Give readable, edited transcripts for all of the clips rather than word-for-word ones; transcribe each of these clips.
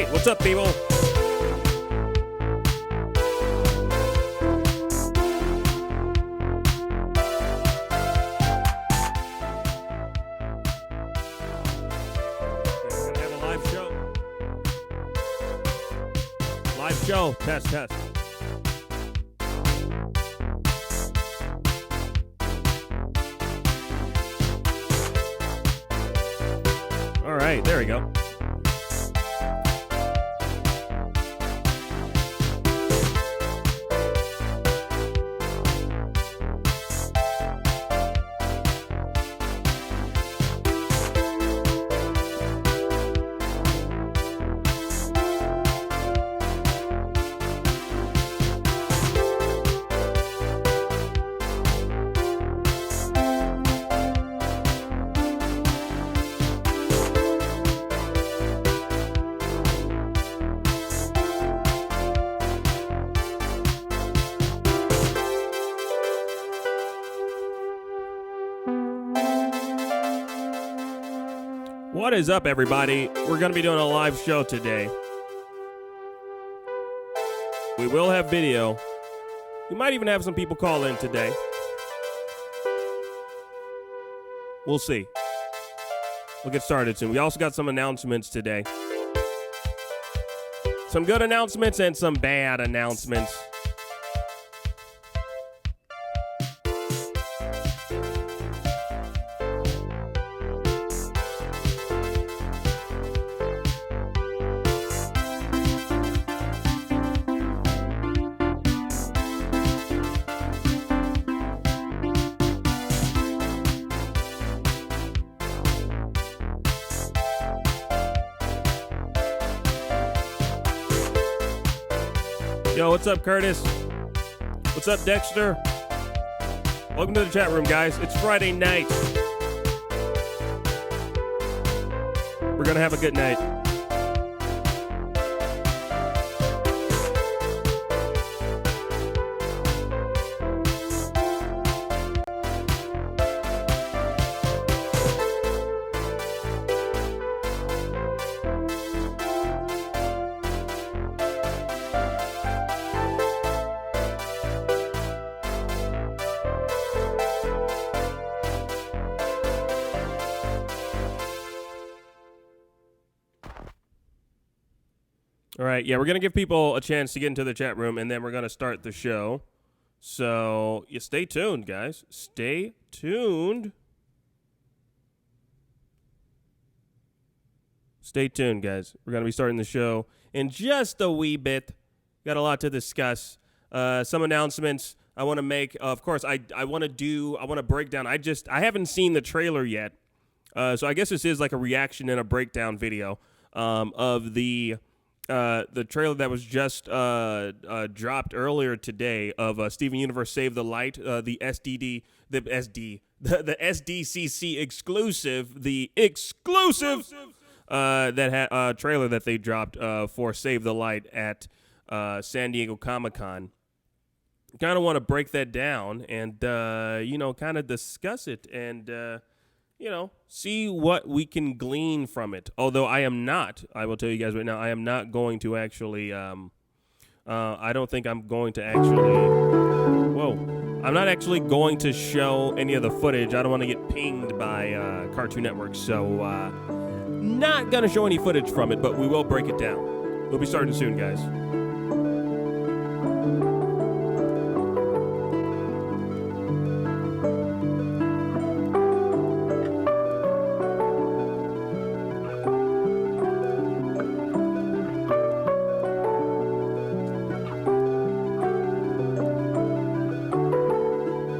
right, what's up, people? We're gonna have a live show. Live show. Test. All right, there we go. What is up, everybody? We're going to be doing a live show today. We will have video. We might even have some people call in today. We'll see. We'll get started soon. We also got some announcements today. Some good announcements and some bad announcements. Yo, what's up, Curtis? What's up, Dexter? Welcome to the chat room, guys. It's Friday night. We're gonna have a good night. All right, yeah, we're going to give people a chance to get into the chat room, and then we're going to start the show. So, yeah, stay tuned, guys. Stay tuned. Stay tuned, guys. We're going to be starting the show in just a wee bit. Got a lot to discuss. Some announcements I want to make. Of course, I want to break down. I haven't seen the trailer yet. So I guess this is like a reaction and a breakdown video of the trailer that was just dropped earlier today of Steven Universe Save the Light, the SDCC exclusive, trailer that they dropped for Save the Light at San Diego Comic-Con. Kind of want to break that down and kind of discuss it and see what we can glean from it. Although I will tell you guys right now, I am not going to actually, I don't think I'm going to I'm not actually going to show any of the footage. I don't want to get pinged by Cartoon Network, so not going to show any footage from it, but we will break it down. We'll be starting soon, guys.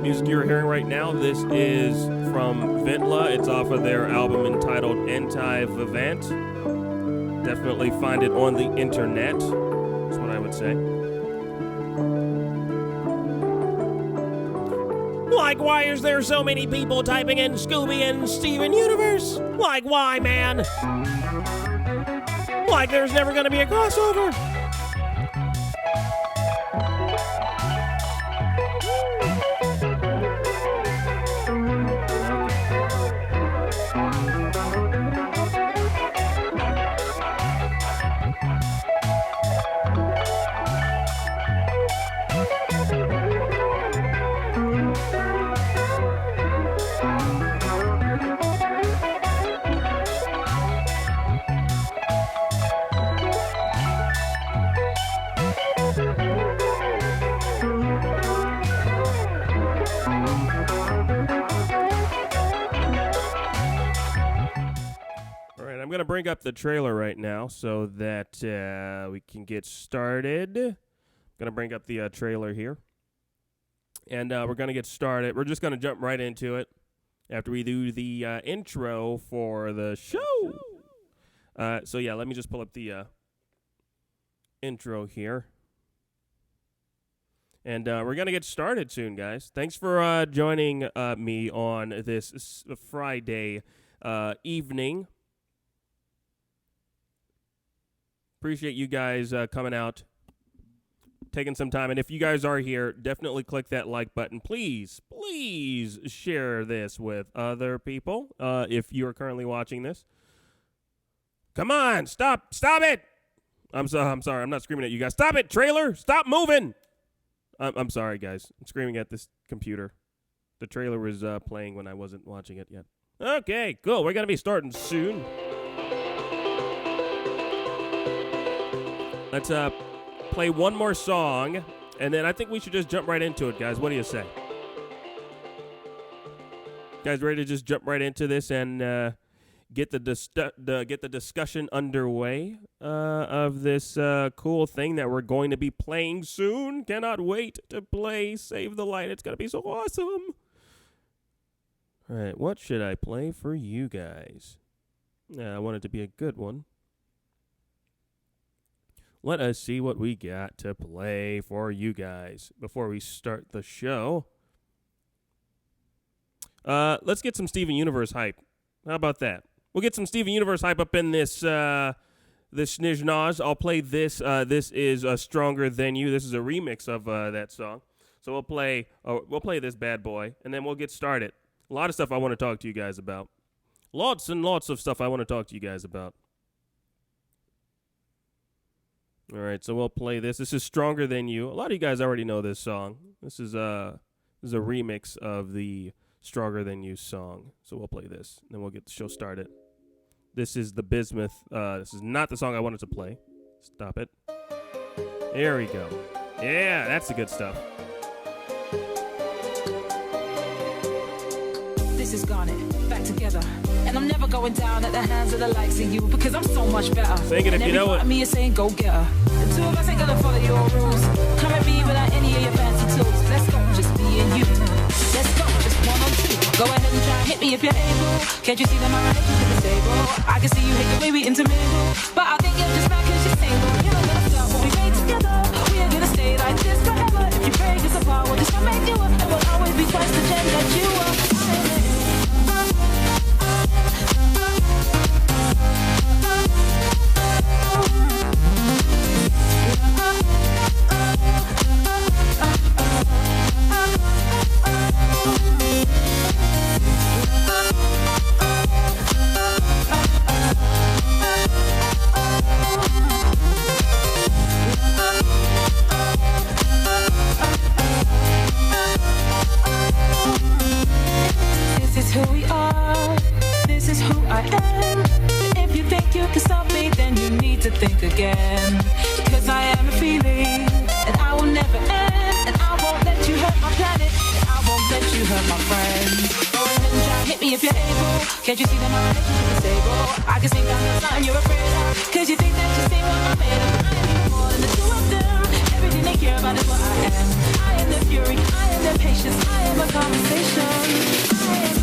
Music you're hearing right now, this is from Ventla. It's off of their album entitled Anti-Vivant. Definitely find it on the internet. That's what I would say. Like, why is there so many people typing in Scooby and Steven Universe? Like, why, man? Like, there's never gonna be a crossover. I'm going to bring up the trailer right now so that we can get started. I'm going to bring up the trailer here. And we're going to get started. We're just going to jump right into it after we do the intro for the show. So, yeah, let me just pull up the intro here. And we're going to get started soon, guys. Thanks for joining me on this Friday evening. Appreciate you guys coming out, taking some time. And if you guys are here, definitely click that like button. Please share this with other people if you are currently watching this. Come on, stop it. I'm sorry. I'm not screaming at you guys. Stop it, trailer. Stop moving. I'm sorry, guys. I'm screaming at this computer. The trailer was playing when I wasn't watching it yet. Okay, cool. We're going to be starting soon. Let's play one more song, and then I think we should just jump right into it, guys. What do you say? Guys, ready to just jump right into this and get the discussion underway of this cool thing that we're going to be playing soon? Cannot wait to play Save the Light. It's going to be so awesome. All right, what should I play for you guys? I want it to be a good one. Let us see what we got to play for you guys before we start the show. Let's get some Steven Universe hype. How about that? We'll get some Steven Universe hype up in this this Snizhnaz. I'll play this. This is Stronger Than You. This is a remix of that song. So we'll play this bad boy, and then we'll get started. A lot of stuff I want to talk to you guys about. Lots and lots of stuff I want to talk to you guys about. All right, so we'll play this. This is Stronger Than You. A lot of you guys already know this song. This is a remix of the Stronger Than You song. So we'll play this, and then we'll get the show started. This is the Bismuth. This is not the song I wanted to play. Stop it. There we go. Yeah, that's the good stuff. This is Garnet, back together. And I'm never going down at the hands of the likes of you because I'm so much better. Sing it if you know it. And me is saying go get her. The two of us ain't gonna follow your rules. Come at me without any of your fancy tools. Let's go, just me and you. Let's go, just one on two. Go ahead and try, hit me if you're able. Can't you see that my relationship is stable? I can see you hate the way we intermingle. But I think you're just mad cause you're single. You're not gonna stop what we made together. We are gonna stay like this forever. If you break us apart, we'll just make you up. And we'll always be twice the gem that you are. Think again, cause I am a feeling, and I will never end, and I won't let you hurt my planet, and I won't let you hurt my friends. Go ahead and try, hit me if you're able. Can't you see that my relationship is stable? I can sing down the something you're afraid of, cause you think that you're seeing what I'm made of. I am even more than the two of them. Everything they care about is what I am. I am their fury, I am their patience, I am a conversation. I am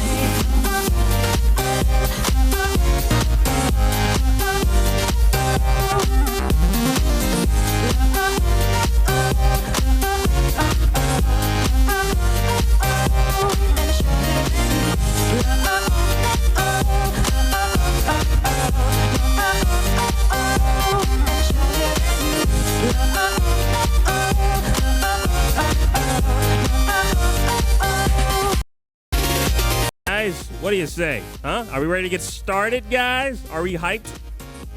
What do you say? Huh? Are we ready to get started, guys? Are we hyped?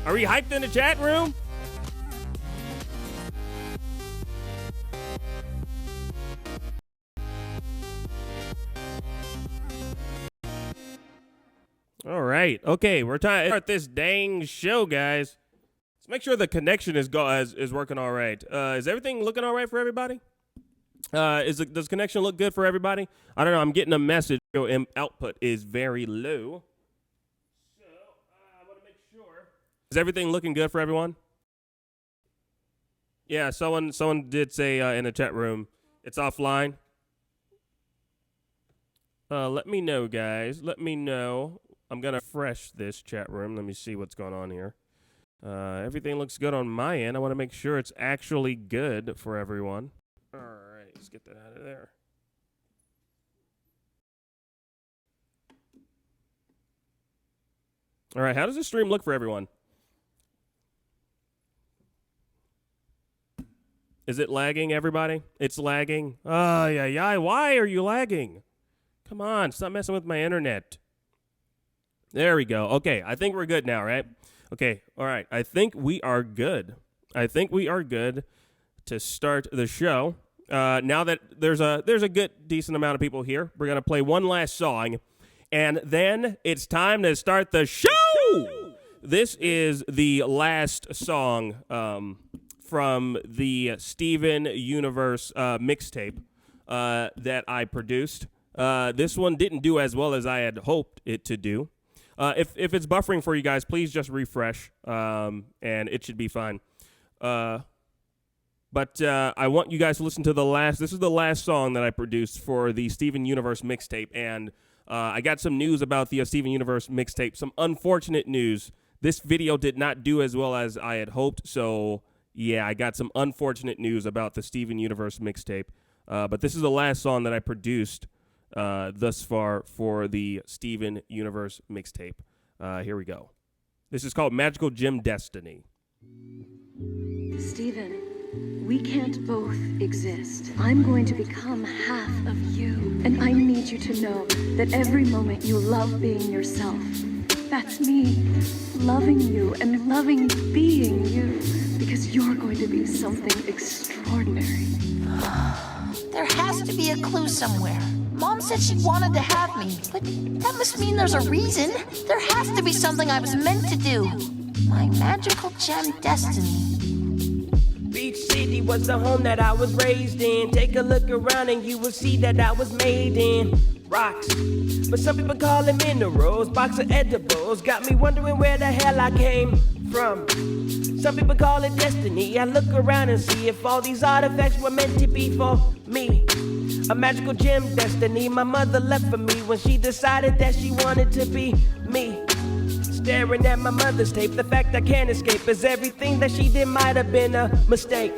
Are we hyped in the chat room? All right. Okay, we're trying to start this dang show, guys. Let's make sure the connection is working all right. Is everything looking all right for everybody? Does connection look good for everybody? I don't know. I'm getting a message. Output is very low. So I want to make sure Is everything looking good for everyone? Yeah, someone did say in the chat room, it's offline. Let me know, guys. Let me know. I'm going to refresh this chat room. Let me see what's going on here. Everything looks good on my end. I want to make sure it's actually good for everyone. All right, let's get that out of there. All right, how does this stream look for everyone? Is it lagging, everybody? It's lagging. Oh, yeah. Why are you lagging? Come on, stop messing with my internet. There we go. Okay, I think we're good now, right? Okay, all right. I think we are good. I think we are good to start the show. Now that there's a good, decent amount of people here, we're going to play one last song, and then it's time to start the show! This is the last song from the Steven Universe mixtape that I produced. This one didn't do as well as I had hoped it to do. If it's buffering for you guys, please just refresh, and it should be fine. But I want you guys to listen to this is the last song that I produced for the Steven Universe mixtape, and I got some news about the Steven Universe mixtape, some unfortunate news. This video did not do as well as I had hoped, so yeah, I got some unfortunate news about the Steven Universe mixtape. But this is the last song that I produced thus far for the Steven Universe mixtape. Here we go. This is called Magical Gym Destiny. Steven, we can't both exist. I'm going to become half of you. And I need you to know that every moment you love being yourself. That's me, loving you and loving being you. Because you're going to be something extraordinary. There has to be a clue somewhere. Mom said she wanted to have me, but that must mean there's a reason. There has to be something I was meant to do. My magical gem destiny. Beach City was the home that I was raised in. Take a look around and you will see that I was made in rocks. But some people call them minerals, box of edibles. Got me wondering where the hell I came from. Some people call it destiny. I look around and see if all these artifacts were meant to be for me. A magical gem destiny my mother left for me when she decided that she wanted to be me. Staring at my mother's tape, the fact I can't escape is everything that she did might have been a mistake.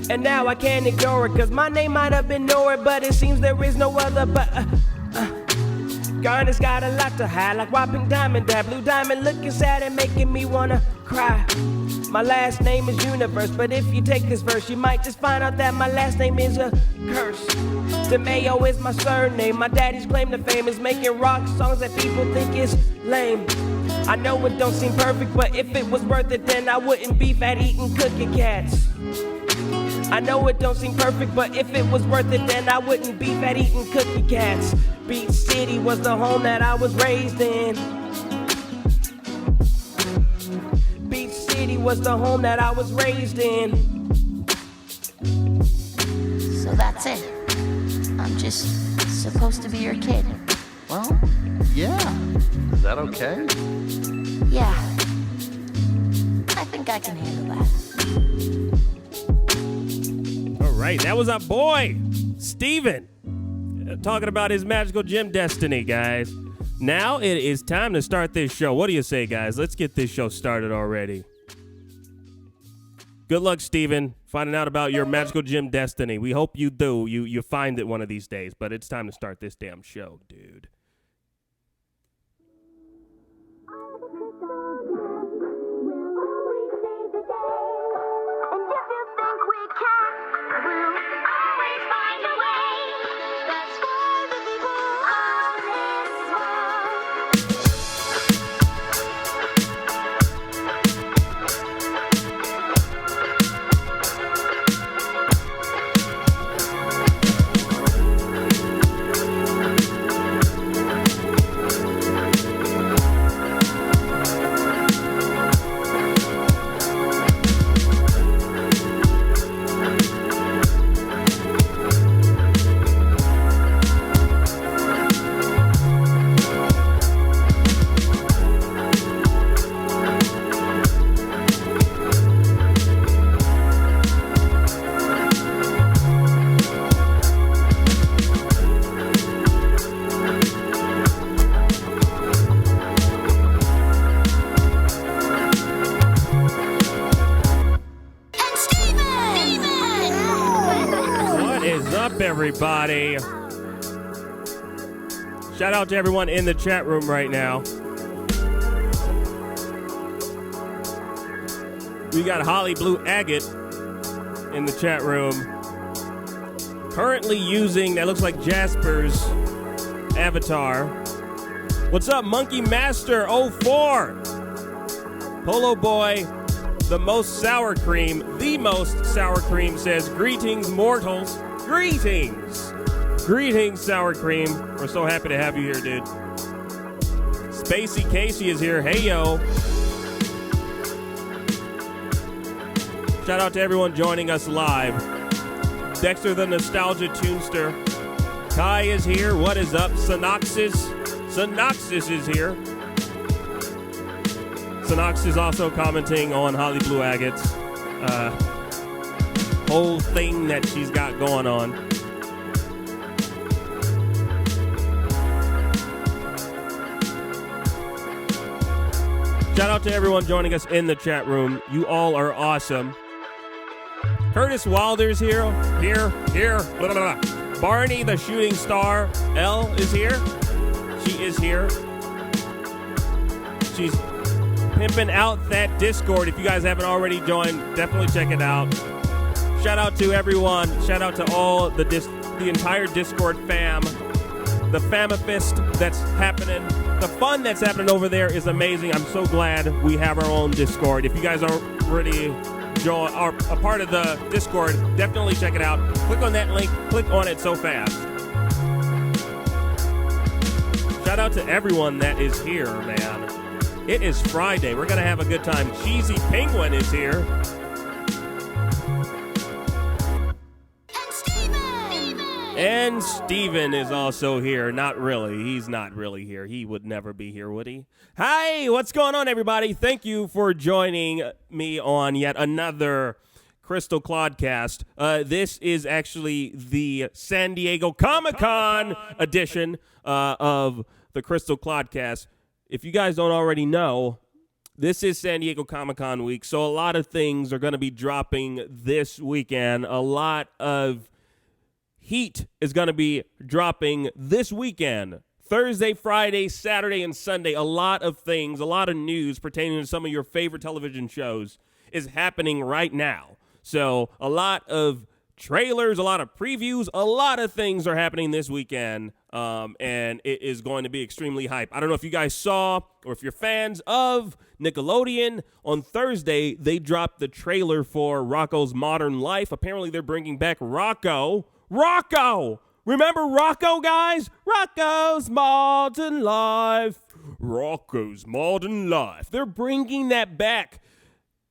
And now I can't ignore it, cause my name might have been Nora, but it seems there is no other but Garnet's got a lot to hide, like whopping diamond, that blue diamond looking sad and making me wanna cry. My last name is Universe, but if you take this verse, you might just find out that my last name is a curse. DeMayo is my surname, my daddy's claim to fame is making rock songs that people think is lame. I know it don't seem perfect, but if it was worth it, then I wouldn't be fat eating cookie cats. I know it don't seem perfect, but if it was worth it, then I wouldn't be fat eating cookie cats. Beach City was the home that I was raised in. Beach City was the home that I was raised in. So that's it. I'm just supposed to be your kid. Well, yeah. Is that okay? Yeah. I think I can handle that. All right, that was our boy, Steven, talking about his magical gym destiny, guys. Now it is time to start this show. What do you say, guys? Let's get this show started already. Good luck, Steven, finding out about your magical gym destiny. We hope you do. You find it one of these days, but it's time to start this damn show, dude. up, everybody? Shout out to everyone in the chat room right now. We got Holly Blue Agate in the chat room. Currently using, that looks like Jasper's avatar. What's up, Monkey Master 04? Polo Boy, the most sour cream says, greetings, mortals. Greetings. Greetings, sour cream. We're so happy to have you here, dude. Spacey Casey is here. Hey, yo. Shout out to everyone joining us live. Dexter the Nostalgia Tunester. Kai is here. What is up? Synoxis is here. Synoxis is also commenting on Holly Blue Agate's whole thing that she's got going on. Shout out to everyone joining us in the chat room. You all are awesome. Curtis Wilder's here. Blah, blah, blah. Barney, the shooting star, L, is here. She is here. She's pimping out that Discord. If you guys haven't already joined, definitely check it out. Shout out to everyone. Shout out to all the entire Discord fam. The Famifist that's happening. The fun that's happening over there is amazing. I'm so glad we have our own Discord. If you guys aren't already are a part of the Discord, definitely check it out. Click on that link. Click on it so fast. Shout out to everyone that is here, man. It is Friday. We're going to have a good time. Cheesy Penguin is here. And Steven is also here. Not really. He's not really here. He would never be here, would he? Hi, what's going on, everybody? Thank you for joining me on yet another Crystal Clodcast. This is actually the San Diego Comic-Con edition of the Crystal Clodcast. If you guys don't already know, this is San Diego Comic-Con week, so a lot of things are going to be dropping this weekend. A lot of heat is going to be dropping this weekend. Thursday, Friday, Saturday, and Sunday. A lot of things, a lot of news pertaining to some of your favorite television shows is happening right now. So a lot of trailers, a lot of previews, a lot of things are happening this weekend, and it is going to be extremely hype. I don't know if you guys saw or if you're fans of Nickelodeon. On Thursday, they dropped the trailer for Rocko's Modern Life. Apparently, they're bringing back Rocko. Remember Rocko, guys? Rocko's Modern Life. Rocko's Modern Life. They're bringing that back.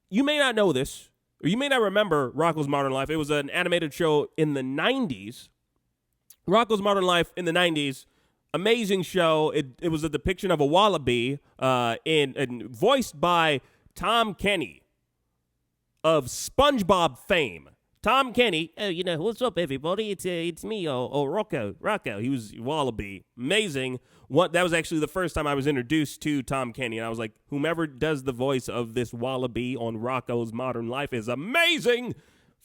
You may not know this, or you may not remember Rocko's Modern Life. It was an animated show in the 90s. Rocko's Modern Life in the 90s. Amazing show. It was a depiction of a wallaby and voiced by Tom Kenny of SpongeBob fame. Tom Kenny, what's up, everybody? It's me, Rocko. He was Wallaby. Amazing. That was actually the first time I was introduced to Tom Kenny, and I was like, whomever does the voice of this Wallaby on Rocko's Modern Life is amazing.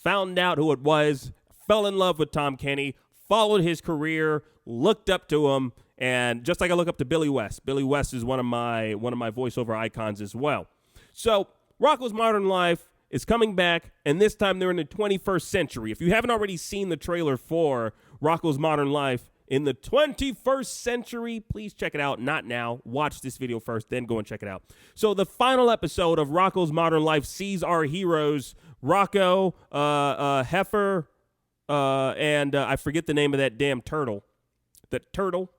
Found out who it was, fell in love with Tom Kenny, followed his career, looked up to him, and just like I look up to Billy West. Billy West is one of my voiceover icons as well. So Rocko's Modern Life is coming back, and this time they're in the 21st century. If you haven't already seen the trailer for Rocko's Modern Life in the 21st century, please check it out. Not now. Watch this video first, then go and check it out. So the final episode of Rocko's Modern Life sees our heroes, Rocko, Heifer, and I forget the name of that damn turtle. Turtle?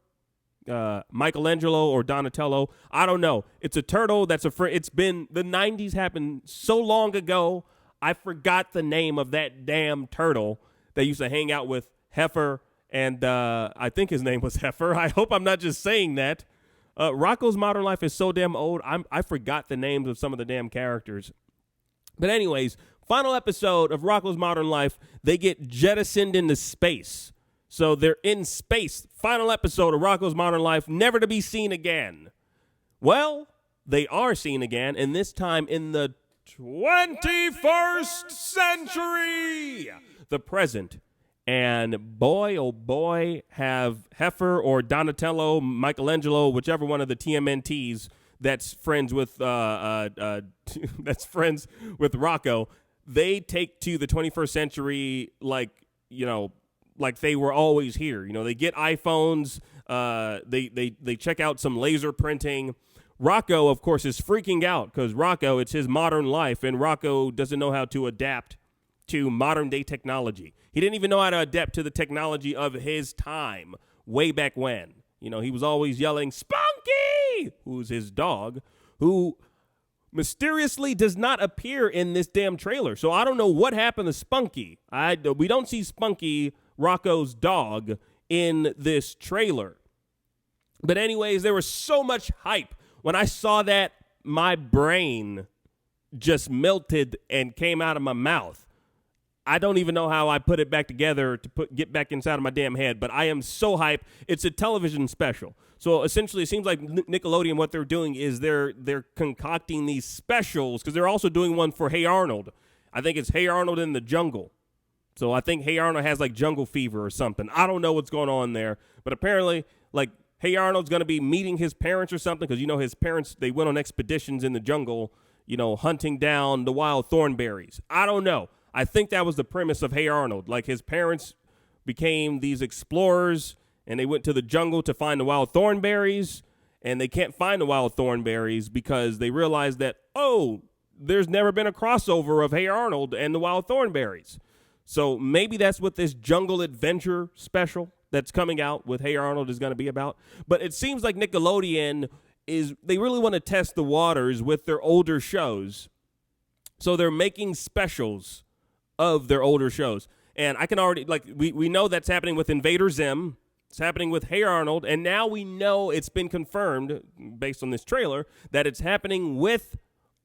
Michelangelo or Donatello, I don't know. It's a turtle that's it's been, the 90s happened so long ago, I forgot the name of that damn turtle that used to hang out with Heifer, and I think his name was Heifer. I hope I'm not just saying that. Rocko's Modern Life is so damn old, I forgot the names of some of the damn characters. But anyways, final episode of Rocko's Modern Life, they get jettisoned into space. So they're in space. Final episode of Rocko's Modern Life, never to be seen again. Well, they are seen again, and this time in the 21st century. The present And boy, oh boy, have Heifer or Donatello, Michelangelo, whichever one of the TMNTs that's friends with that's friends with Rocco, they take to the 21st century like they were always here. They get iPhones, they check out some laser printing. Rocco, of course, is freaking out because Rocco, it's his modern life, and Rocco doesn't know how to adapt to modern day technology. He didn't even know how to adapt to the technology of his time way back when. He was always yelling, Spunky, who's his dog, who mysteriously does not appear in this damn trailer. So I don't know what happened to Spunky. We don't see Spunky, Rocco's dog, in this trailer. But anyways, there was so much hype. When I saw that, my brain just melted and came out of my mouth. I don't even know how I put it back together to get back inside of my damn head, but I am so hyped. It's a television special. So essentially, it seems like Nickelodeon, what they're doing is they're concocting these specials because they're also doing one for Hey Arnold. I think it's Hey Arnold in the Jungle. So I think Hey Arnold has like jungle fever or something. I don't know what's going on there, but apparently, like, Hey Arnold's going to be meeting his parents or something because, his parents, they went on expeditions in the jungle, hunting down the wild thornberries. I don't know. I think that was the premise of Hey Arnold. Like, his parents became these explorers, and they went to the jungle to find the wild thornberries, and they can't find the wild thornberries because they realized that, there's never been a crossover of Hey Arnold and the wild thornberries. So maybe that's what this jungle adventure special that's coming out with Hey Arnold is going to be about. But it seems like Nickelodeon they really want to test the waters with their older shows. So they're making specials of their older shows. And I can already, we know that's happening with Invader Zim. It's happening with Hey Arnold. And now we know it's been confirmed, based on this trailer, that it's happening with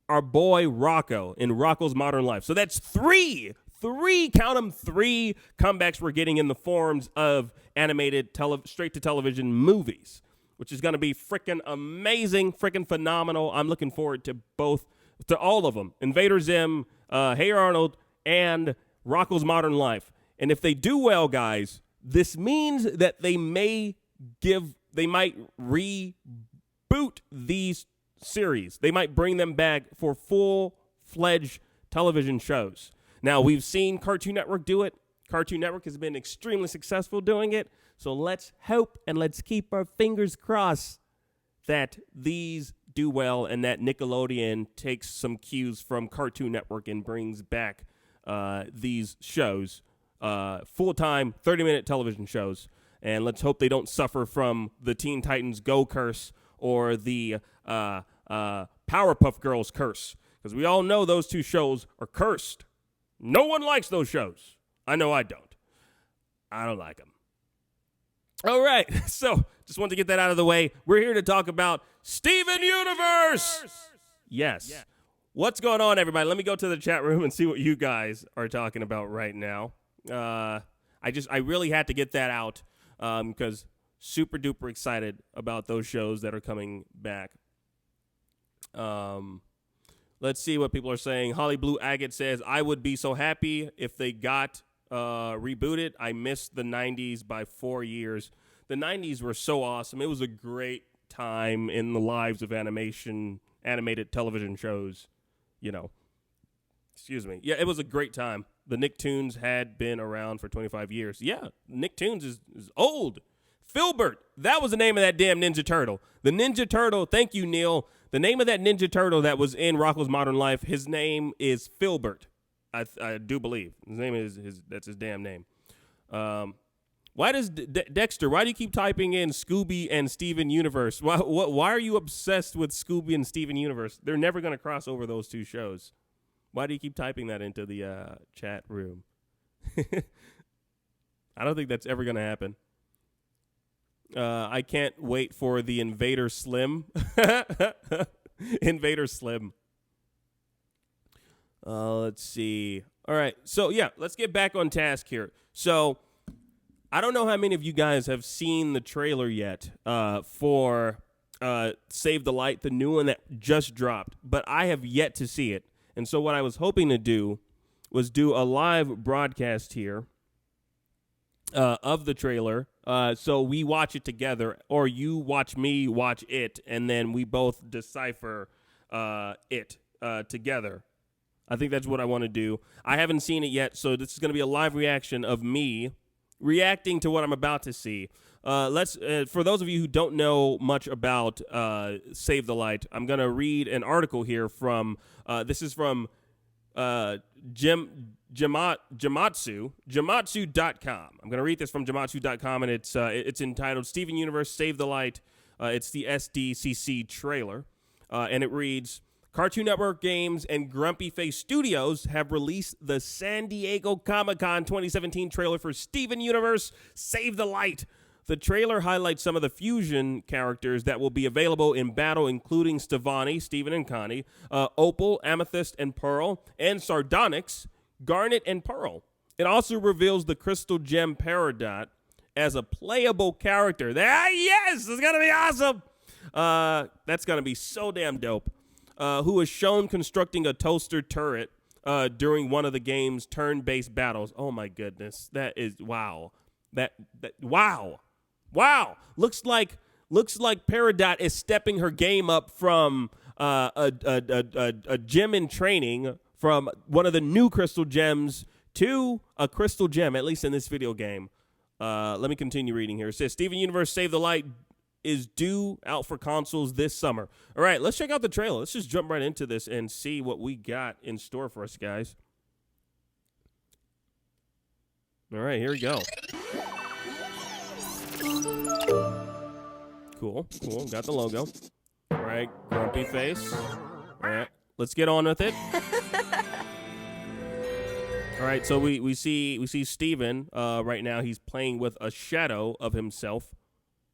our boy Rocco in Rocco's Modern Life. So that's three, count them, three comebacks we're getting in the forms of animated straight-to-television movies, which is going to be freaking amazing, freaking phenomenal. I'm looking forward to all of them. Invader Zim, Hey Arnold, and Rocco's Modern Life. And if they do well, guys, this means that they might reboot these series. They might bring them back for full-fledged television shows. Now, we've seen Cartoon Network do it. Cartoon Network has been extremely successful doing it. So let's hope and let's keep our fingers crossed that these do well and that Nickelodeon takes some cues from Cartoon Network and brings back these shows, full-time, 30-minute television shows. And let's hope they don't suffer from the Teen Titans Go curse or the Powerpuff Girls curse. Because we all know those two shows are cursed. No one likes those shows. I know I don't. I don't like them. All right, so just wanted to get that out of the way. We're here to talk about Steven Universe. Yes. What's going on, everybody? Let me go to the chat room and see what you guys are talking about right now. I really had to get that out because super duper excited about those shows that are coming back. Let's see what people are saying. Holly Blue Agate says, I would be so happy if they got rebooted. I missed the 90s by 4 years. The 90s were so awesome. It was a great time in the lives of animated television shows, Excuse me. Yeah, it was a great time. The Nicktoons had been around for 25 years. Yeah, Nicktoons is old. Filbert, that was the name of that damn Ninja Turtle. The Ninja Turtle, thank you, Neil. The name of that Ninja Turtle that was in Rocco's Modern Life, his name is Filbert. I do believe. His name is, that's his damn name. Why does Dexter, why do you keep typing in Scooby and Steven Universe? Why are you obsessed with Scooby and Steven Universe? They're never going to cross over those two shows. Why do you keep typing that into the chat room? I don't think that's ever going to happen. I can't wait for the Invader Slim. Invader Slim. Let's see. All right. So, yeah, let's get back on task here. So, I don't know how many of you guys have seen the trailer yet for Save the Light, the new one that just dropped, but I have yet to see it. And so what I was hoping to do was do a live broadcast here of the trailer. So we watch it together, or you watch me watch it, and then we both decipher it together. I think that's what I want to do. I haven't seen it yet, so this is going to be a live reaction of me reacting to what I'm about to see. Let's for those of you who don't know much about Save the Light, I'm going to read an article here from this is from Jamatsu.com. I'm going to read this from Jamatsu.com, and it's entitled Steven Universe Save the Light. It's the SDCC trailer, and it reads, Cartoon Network Games and Grumpy Face Studios have released the San Diego Comic-Con 2017 trailer for Steven Universe Save the Light. The trailer highlights some of the fusion characters that will be available in battle, including Stevani, Steven and Connie, Opal, Amethyst and Pearl, and Sardonyx, Garnet and Pearl. It also reveals the Crystal Gem Peridot as a playable character. Yes, it's going to be awesome. That's going to be so damn dope. Who is shown constructing a toaster turret during one of the game's turn-based battles. Oh my goodness, that is wow. Wow. Looks like Peridot is stepping her game up from a gem in training from one of the new crystal gems to a crystal gem, at least in this video game. Let me continue reading here. It says Steven Universe Save the Light is due out for consoles this summer. All right, let's check out the trailer. Let's just jump right into this and see what we got in store for us, guys. All right, here we go. Cool. Got the logo. All right, grumpy face. All right, let's get on with it. All right, so we see Steven right now. He's playing with a shadow of himself.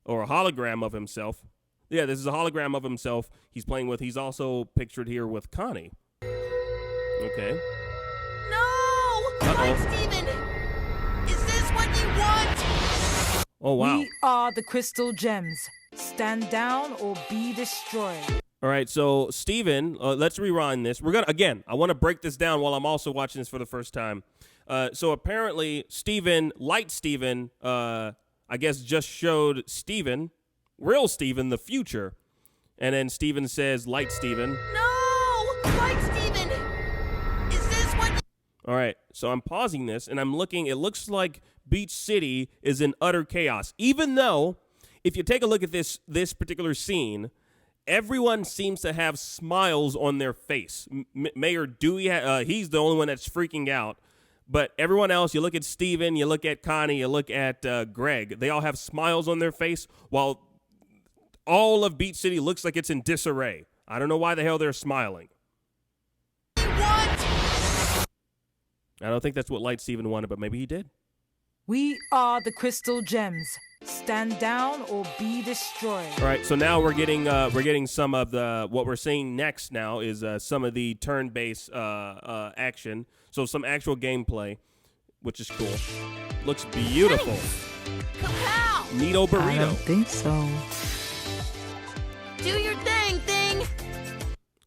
Or a hologram of himself. Yeah, this is a hologram of himself he's playing with. He's also pictured here with Connie. Okay. No! Come Steven! Is this what you want? Oh, wow. We are the crystal gems. Stand down or be destroyed. All right, so Steven, let's rewind this. I want to break this down while I'm also watching this for the first time. So apparently, Light Steven, I guess just showed real Steven, the future. And then Steven says, Light Steven. No! Light Steven! Is this what... All right, so I'm pausing this, and I'm looking. It looks like Beach City is in utter chaos. Even though, if you take a look at this particular scene, everyone seems to have smiles on their face. Mayor Dewey, he's the only one that's freaking out. But everyone else, you look at Steven, you look at Connie, you look at Greg, they all have smiles on their face while all of Beach City looks like it's in disarray. I don't know why the hell they're smiling. What? I don't think that's what Light Steven wanted, but maybe he did. We are the crystal gems. Stand down or be destroyed. All right, so now we're getting some of the what we're seeing next. Now is some of the turn-based action. So some actual gameplay, which is cool. Looks beautiful. Kapow! Neato burrito. I don't think so. Do your thing.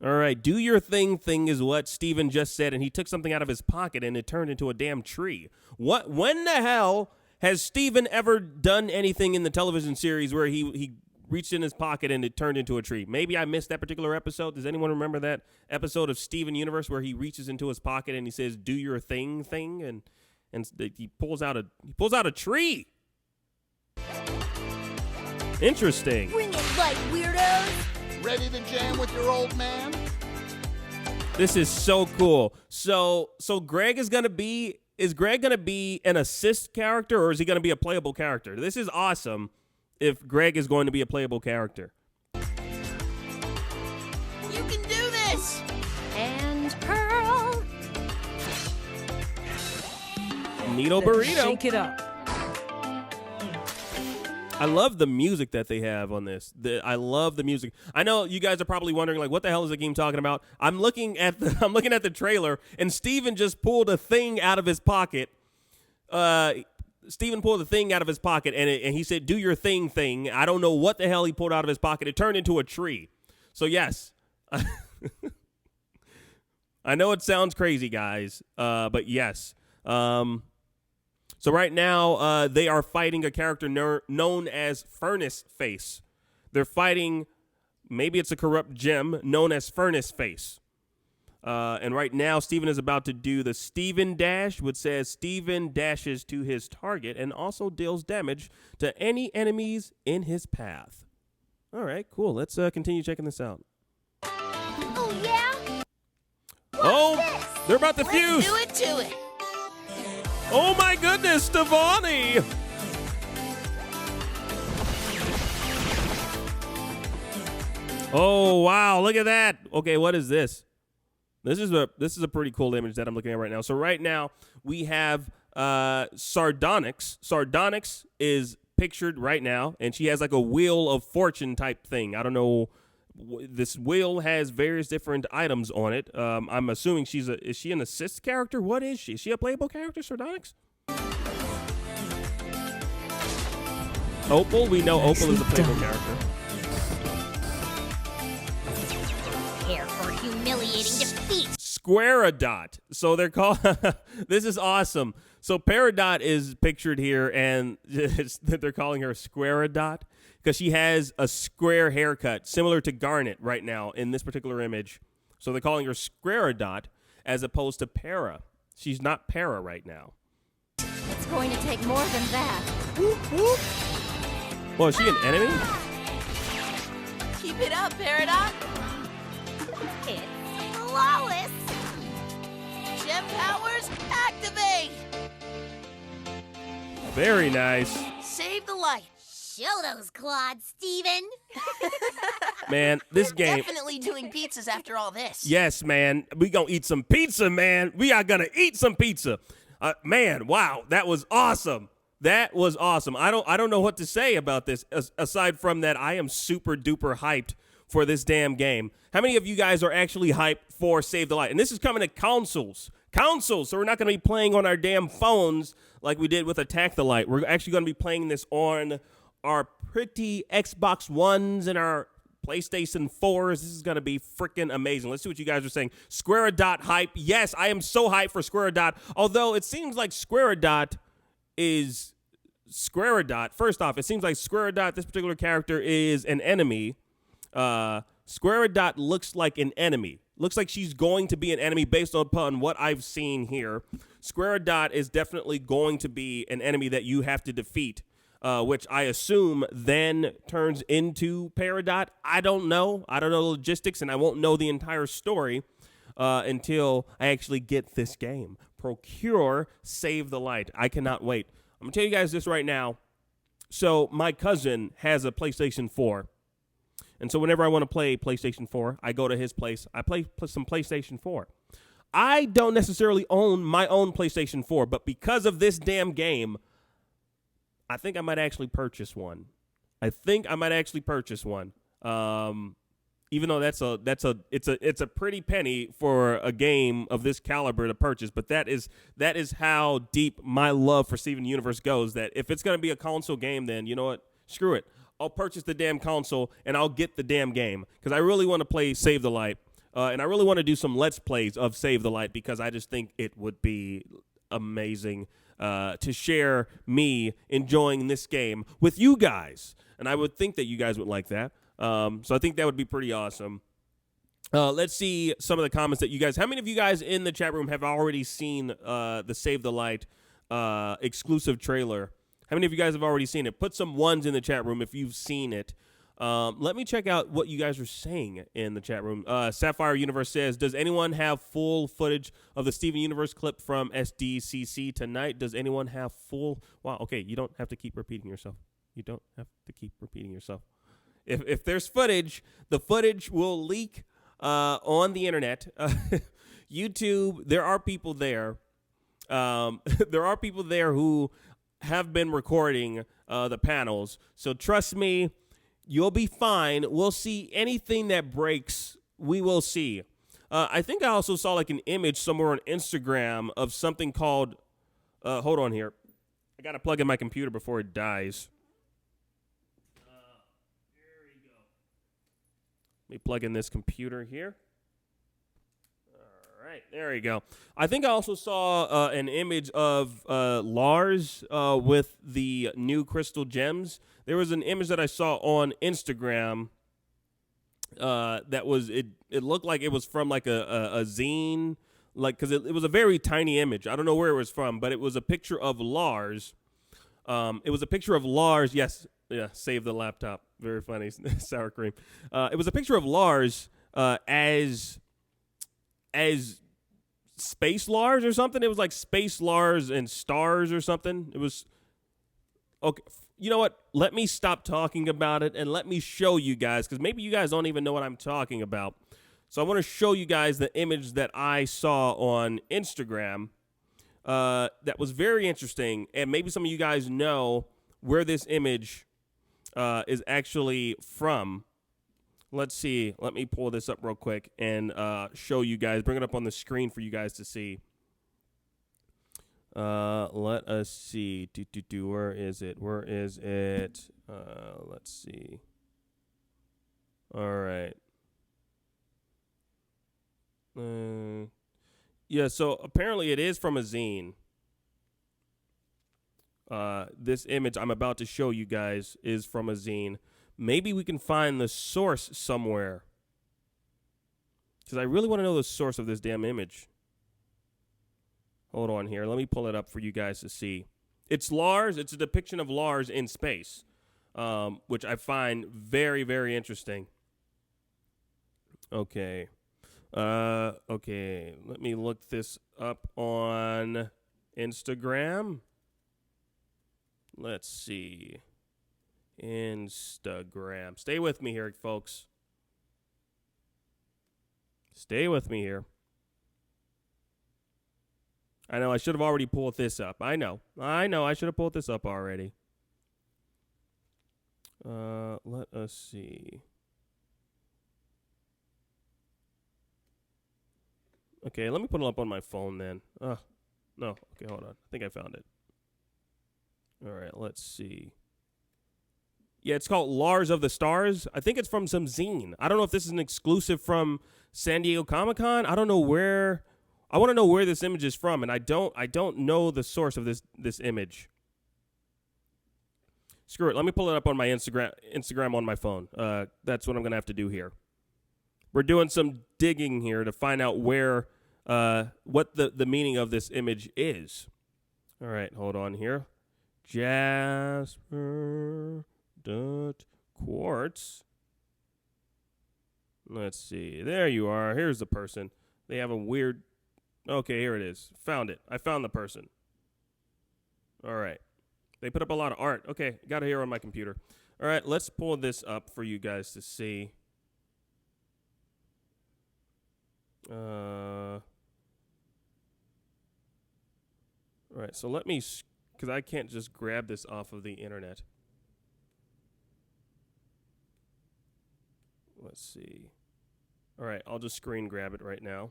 All right, do your thing is what Steven just said, and he took something out of his pocket and it turned into a damn tree. When the hell has Steven ever done anything in the television series where he reached in his pocket and it turned into a tree? Maybe I missed that particular episode. Does anyone remember that episode of Steven Universe where he reaches into his pocket and he says, "Do your thing," and he pulls out a tree? Interesting. Bring it, light weirdos! Ready to jam with your old man? This is so cool. So Greg is gonna be an assist character, or is he gonna be a playable character? This is awesome. If Greg is going to be a playable character. You can do this! And Pearl! Neato burrito. Shake it up. I love the music that they have on this. I love the music. I know you guys are probably wondering, like, what the hell is the game talking about? I'm looking at the trailer, and Steven just pulled a thing out of his pocket. Steven pulled the thing out of his pocket, and he said, "Do your thing." I don't know what the hell he pulled out of his pocket. It turned into a tree. So yes, I know it sounds crazy, guys, but yes. So right now, they are fighting a character known as Furnace Face. They're fighting, maybe it's a corrupt gem known as Furnace Face. And right now, Steven is about to do the Steven Dash, which says Steven dashes to his target and also deals damage to any enemies in his path. All right, cool. Let's continue checking this out. Oh, yeah? Oh, they're about to fuse. Let's do it to it. Oh, my goodness, Stevani. Oh, wow. Look at that. Okay, what is this? This is a pretty cool image that I'm looking at right now. So right now we have Sardonyx. Sardonyx is pictured right now, and she has like a wheel of fortune type thing. I don't know. This wheel has various different items on it. I'm assuming is she an assist character? What is she? Is she a playable character, Sardonyx? Opal? We know Opal is a playable character. Prepare for humiliating defeat. Squareadot. So they're called. This is awesome. So Peridot is pictured here, and they're calling her Squareadot because she has a square haircut, similar to Garnet right now in this particular image. So they're calling her Squareadot as opposed to Para. She's not Para right now. It's going to take more than that. Well, is she an enemy? Keep it up, Peridot. It's flawless. Gem powers activate. Very nice. Save the light. Show those quads, Steven. Man, this game. Definitely doing pizzas after all this. Yes, man. We gonna eat some pizza, man. We are gonna eat some pizza. Man, wow, that was awesome. That was awesome. I don't know what to say about this aside from that I am super duper hyped for this damn game. How many of you guys are actually hyped for Save the Light? And this is coming to consoles. So we're not going to be playing on our damn phones like we did with Attack the Light. We're actually going to be playing this on our pretty Xbox Ones and our PlayStation 4s. This is going to be freaking amazing. Let's see what you guys are saying. Squareadot hype. Yes, I am so hyped for Squareadot. Although it seems like Squareadot is Squareadot. First off, it seems like Squareadot, this particular character, is an enemy. Squareadot looks like an enemy. Looks like she's going to be an enemy based upon what I've seen here. Squareadot is definitely going to be an enemy that you have to defeat, which I assume then turns into Peridot. I don't know. I don't know the logistics, and I won't know the entire story until I actually get this game. Procure Save the Light. I cannot wait. I'm going to tell you guys this right now. So my cousin has a PlayStation 4. And so whenever I want to play PlayStation 4, I go to his place. I play some PlayStation 4. I don't necessarily own my own PlayStation 4, but because of this damn game, I think I might actually purchase one. Even though it's a pretty penny for a game of this caliber to purchase, but that is how deep my love for Steven Universe goes. That if it's gonna be a console game, then you know what? Screw it. I'll purchase the damn console and I'll get the damn game because I really want to play Save the Light, and I really want to do some Let's Plays of Save the Light because I just think it would be amazing to share me enjoying this game with you guys, and I would think that you guys would like that. So I think that would be pretty awesome. Let's see some of the comments that you guys. How many of you guys in the chat room have already seen the Save the Light exclusive trailer? How many of you guys have already seen it? Put some ones in the chat room if you've seen it. Let me check out what you guys are saying in the chat room. Sapphire Universe says, does anyone have full footage of the Steven Universe clip from SDCC tonight? Does anyone have full? Wow, okay, you don't have to keep repeating yourself. If there's footage, the footage will leak on the internet. YouTube, there are people there. There are people there who have been recording the panels. So trust me, you'll be fine. We'll see anything that breaks. We will see. I think I also saw like an image somewhere on Instagram of something called, hold on here. I got to plug in my computer before it dies. There we go. Let me plug in this computer here. All right, there you go. I think I also saw an image of Lars with the new crystal gems. There was an image that I saw on Instagram that was it looked like it was from like a zine, like because it was a very tiny image. I don't know where it was from, but it was a picture of Lars. It was a picture of Lars. Yes, yeah, save the laptop. Very funny, sour cream. It was a picture of Lars as Space Lars or something. It was like Space Lars and Stars or something. It was okay. You know what? Let me stop talking about it and let me show you guys, because maybe you guys don't even know what I'm talking about. So I want to show you guys the image that I saw on Instagram that was very interesting, and maybe some of you guys know where this image is actually from. Let's see. Let me pull this up real quick and show you guys. Bring it up on the screen for you guys to see. Let us see. Where is it? Where is it? Let's see. All right. Yeah, so apparently it is from a zine. This image I'm about to show you guys is from a zine. Maybe we can find the source somewhere, because I really want to know the source of this damn image. Hold on here. Let me pull it up for you guys to see. It's Lars. It's a depiction of Lars in space, which I find very, very interesting. Okay. Okay. Let me look this up on Instagram. Let's see. Instagram. Stay with me here, folks. Stay with me here. I know I should have already pulled this up. I know. I should have pulled this up already. Let us see. Okay, let me put it up on my phone then. No. Okay, hold on. I think I found it. All right, let's see. Yeah, it's called Lars of the Stars. I think it's from some zine. I don't know if this is an exclusive from San Diego Comic-Con. I don't know where. I want to know where this image is from, and I don't know the source of this image. Screw it. Let me pull it up on my Instagram on my phone. That's what I'm going to have to do here. We're doing some digging here to find out where what the meaning of this image is. All right, hold on here. Jasper.quartz. Let's see. There you are. Here's the person. They have a weird... Okay, here it is. Found it. I found the person. All right. They put up a lot of art. Okay, got it here on my computer. All right, let's pull this up for you guys to see. All right, so let me... Because I can't just grab this off of the internet. Let's see. All right, I'll just screen grab it right now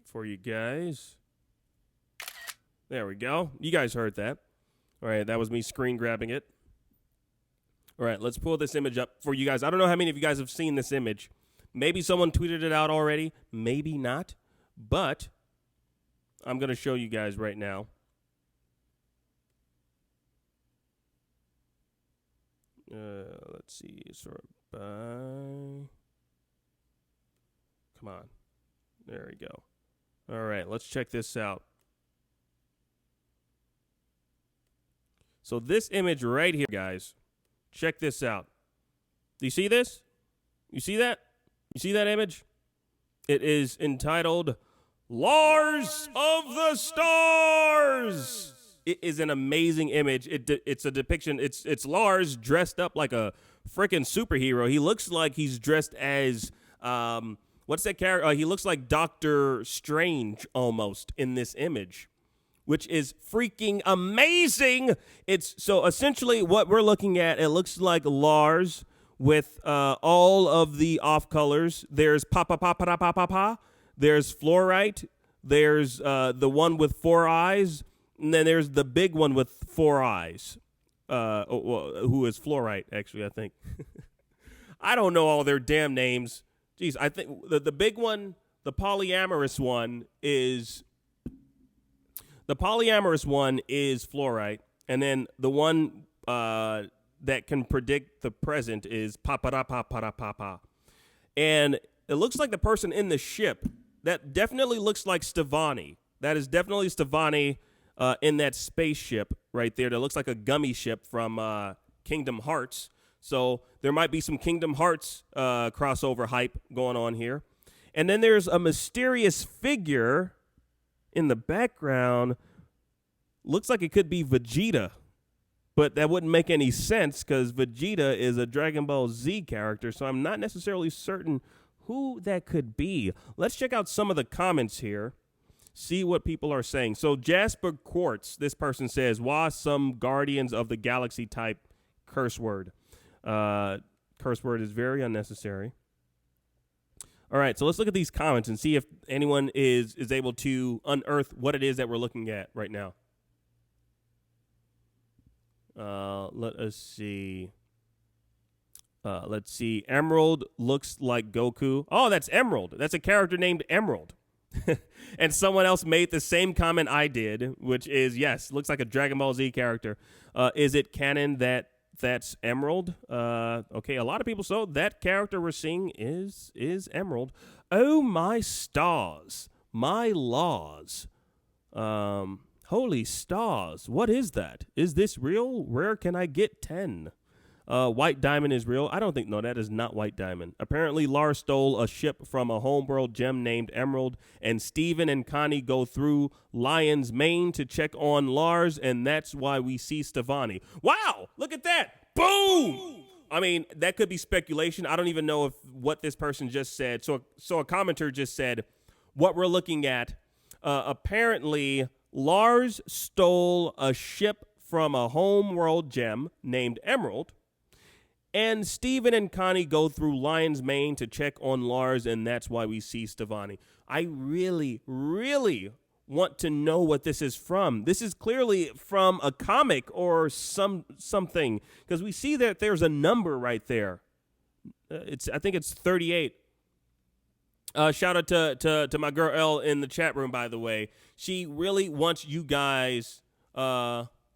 for you guys. There we go. You guys heard that. All right, that was me screen grabbing it. All right, let's pull this image up for you guys. I don't know how many of you guys have seen this image. Maybe someone tweeted it out already. Maybe not. But I'm going to show you guys right now. Let's see. Sort by. Come on. There we go. All right, let's check this out. So this image right here, guys, check this out. Do you see this? You see that? You see that image? It is entitled Lars of the Stars. It is an amazing image. It's a depiction. It's Lars dressed up like a freaking superhero. He looks like he's dressed as what's that character? He looks like Doctor Strange almost in this image, which is freaking amazing. It's so essentially what we're looking at. It looks like Lars with all of the off colors. There's pa. There's Fluorite. There's the one with 4 eyes. And then there's the big one with 4 eyes, who is Fluorite, actually, I think. I don't know all their damn names. Jeez, I think the big one The polyamorous one is fluorite, and then the one that can predict the present is pa. And it looks like the person in the ship. That definitely looks like Stevani. That is definitely Stevani in that spaceship right there. That looks like a gummy ship from Kingdom Hearts. So there might be some Kingdom Hearts crossover hype going on here. And then there's a mysterious figure in the background. Looks like it could be Vegeta. But that wouldn't make any sense because Vegeta is a Dragon Ball Z character. So I'm not necessarily certain who that could be. Let's check out some of the comments here. See what people are saying. So Jasper Quartz, this person says, why some Guardians of the Galaxy type curse word? Curse word is very unnecessary. All right, so let's look at these comments and see if anyone is able to unearth what it is that we're looking at right now. Let us see. Let's see. Emerald looks like Goku. Oh, that's Emerald. That's a character named Emerald. And someone else made the same comment I did, which is, yes, looks like a Dragon Ball Z character. Is it canon that's Emerald? Okay, a lot of people. So that character we're seeing is Emerald. Oh, my stars. My laws. Holy stars. What is that? Is this real? Where can I get 10? White Diamond is real. I don't think, no, that is not White Diamond. Apparently, Lars stole a ship from a homeworld gem named Emerald, and Steven and Connie go through Lion's Mane to check on Lars, and that's why we see Stevani. Wow, look at that. Boom! I mean, that could be speculation. I don't even know if what this person just said. So a commenter just said, what we're looking at, apparently, Lars stole a ship from a homeworld gem named Emerald, and Steven and Connie go through Lion's Mane to check on Lars, and that's why we see Stevani. I really, really want to know what this is from. This is clearly from a comic or something, because we see that there's a number right there. I think it's 38. Shout out to my girl Elle in the chat room, by the way. She really wants you guys.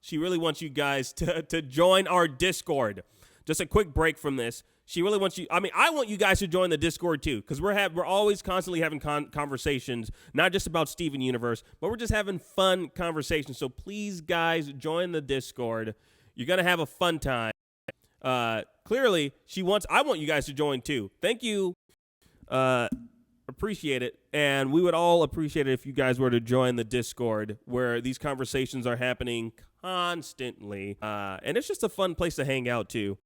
She really wants you guys to join our Discord. Just a quick break from this. She really wants you. I mean, I want you guys to join the Discord too, because we're always constantly having conversations, not just about Steven Universe, but we're just having fun conversations. So please, guys, join the Discord. You're gonna have a fun time. Clearly, I want you guys to join too. Thank you. Appreciate it. And we would all appreciate it if you guys were to join the Discord, where these conversations are happening constantly. And it's just a fun place to hang out too.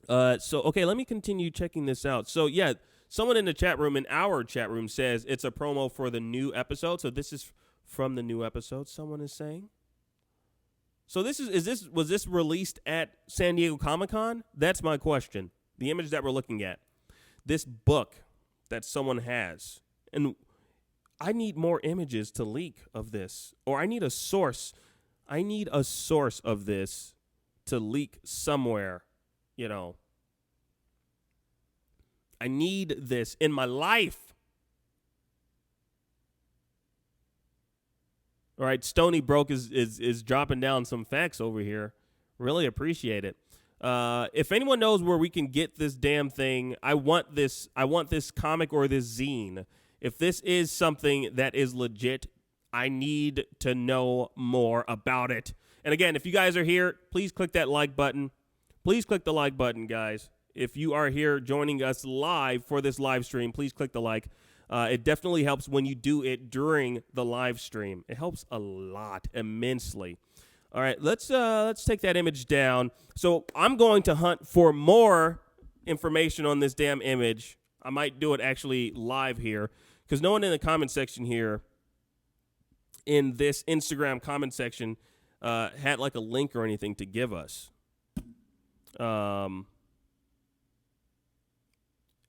Okay, let me continue checking this out. So yeah, someone in the chat room, in our chat room, says it's a promo for the new episode. So this is from the new episode, someone is saying. So was this released at San Diego Comic-Con? That's my question. The image that we're looking at. This book that someone has. And I need more images to leak of this. Or I need a source. I need a source of this to leak somewhere. You know, I need this in my life. All right, Stony Broke is dropping down some facts over here. Really appreciate it. If anyone knows where we can get this damn thing, I want this comic or this zine. If this is something that is legit, I need to know more about it. And again, if you guys are here, please click that like button. Please click the like button, guys. If you are here joining us live for this live stream, please click the like. It definitely helps when you do it during the live stream. It helps a lot, immensely. All right, let's take that image down. So I'm going to hunt for more information on this damn image. I might do it actually live here, because no one in the comment section here, in this Instagram comment section, had like a link or anything to give us.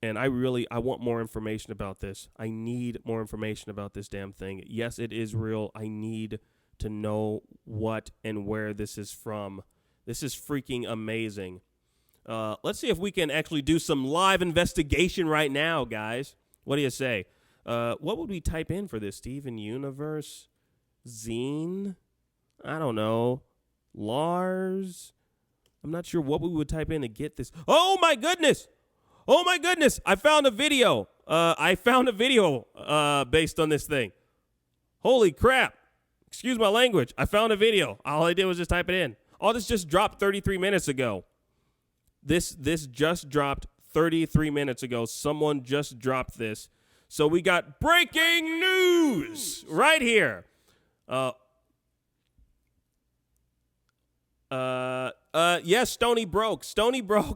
And I want more information about this. I need more information about this damn thing. Yes, it is real. I need to know what and where this is from. This is freaking amazing. Let's see if we can actually do some live investigation right now, guys. What do you say? What would we type in for this? Steven Universe? Zine? I don't know. Lars? I'm not sure what we would type in to get this. Oh, my goodness. Oh, my goodness. I found a video. Based on this thing. Holy crap. Excuse my language. I found a video. All I did was just type it in. All this just dropped 33 minutes ago. This just dropped 33 minutes ago. Someone just dropped this. So we got breaking news right here. Yes, Stony broke.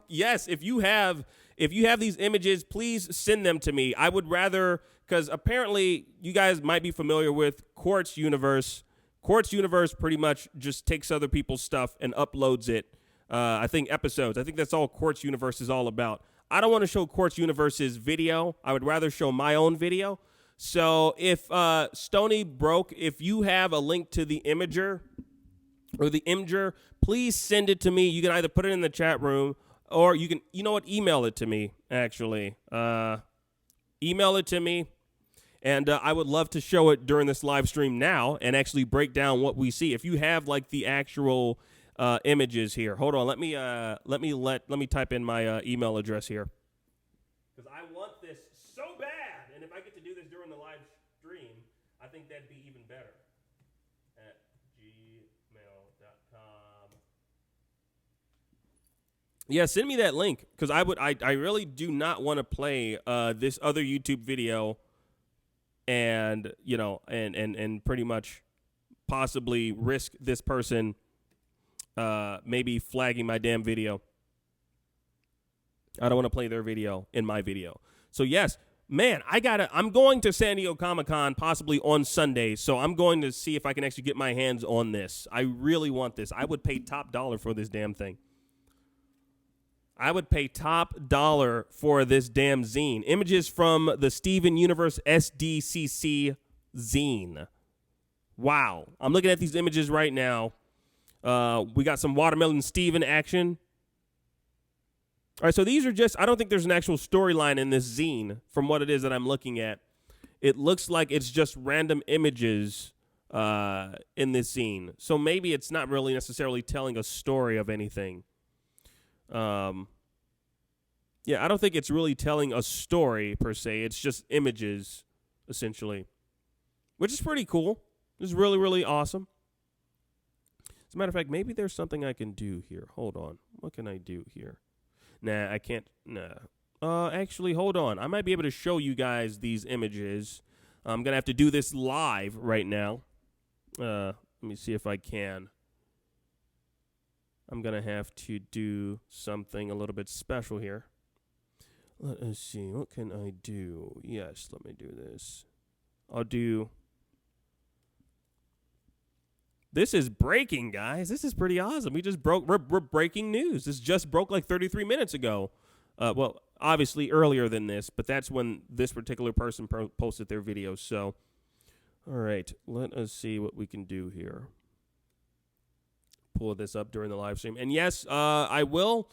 Yes, if you have these images, please send them to me. I would rather, because apparently you guys might be familiar with Quartz Universe. Quartz Universe pretty much just takes other people's stuff and uploads it. I think episodes. I think that's all Quartz Universe is all about. I don't want to show Quartz Universe's video. I would rather show my own video. So if Stony broke, if you have a link to the Imager or the Imgur, please send it to me. You can either put it in the chat room or you can, email it to me, actually. Email it to me. And I would love to show it during this live stream now and actually break down what we see. If you have like the actual images here, hold on. Let me type in my email address here because I want this so bad. And if I get to do this during the live stream, I think that'd be even better. At gmail.com. Yeah, send me that link because I really do not want to play this other YouTube video. And and pretty much possibly risk this person maybe flagging my damn video. I don't want to play their video in my video. So yes, man, I'm going to San Diego Comic-Con possibly on Sunday, so I'm going to see if I can actually get my hands on this. I really want this. I would pay top dollar for this damn thing. I would pay top dollar for this damn zine. Images from the Steven Universe SDCC zine. Wow. I'm looking at these images right now. We got some Watermelon Steven action. All right, so these are just, I don't think there's an actual storyline in this zine from what it is that I'm looking at. It looks like it's just random images in this zine. So maybe it's not really necessarily telling a story of anything. Yeah, I don't think it's really telling a story per se. It's just images, essentially, which is pretty cool. It's really, really awesome. As a matter of fact, maybe there's something I can do here. Hold on. What can I do here? Nah, I can't. Nah. Actually, hold on. I might be able to show you guys these images. I'm going to have to do this live right now. Let me see if I can. I'm going to have to do something a little bit special here. Let us see. What can I do? Yes, let me do this. I'll do... This is breaking, guys. This is pretty awesome. We just broke... We're breaking news. This just broke like 33 minutes ago. Well, obviously earlier than this, but that's when this particular person posted their video. So, all right. Let us see what we can do here. Pull this up during the live stream. And yes, I will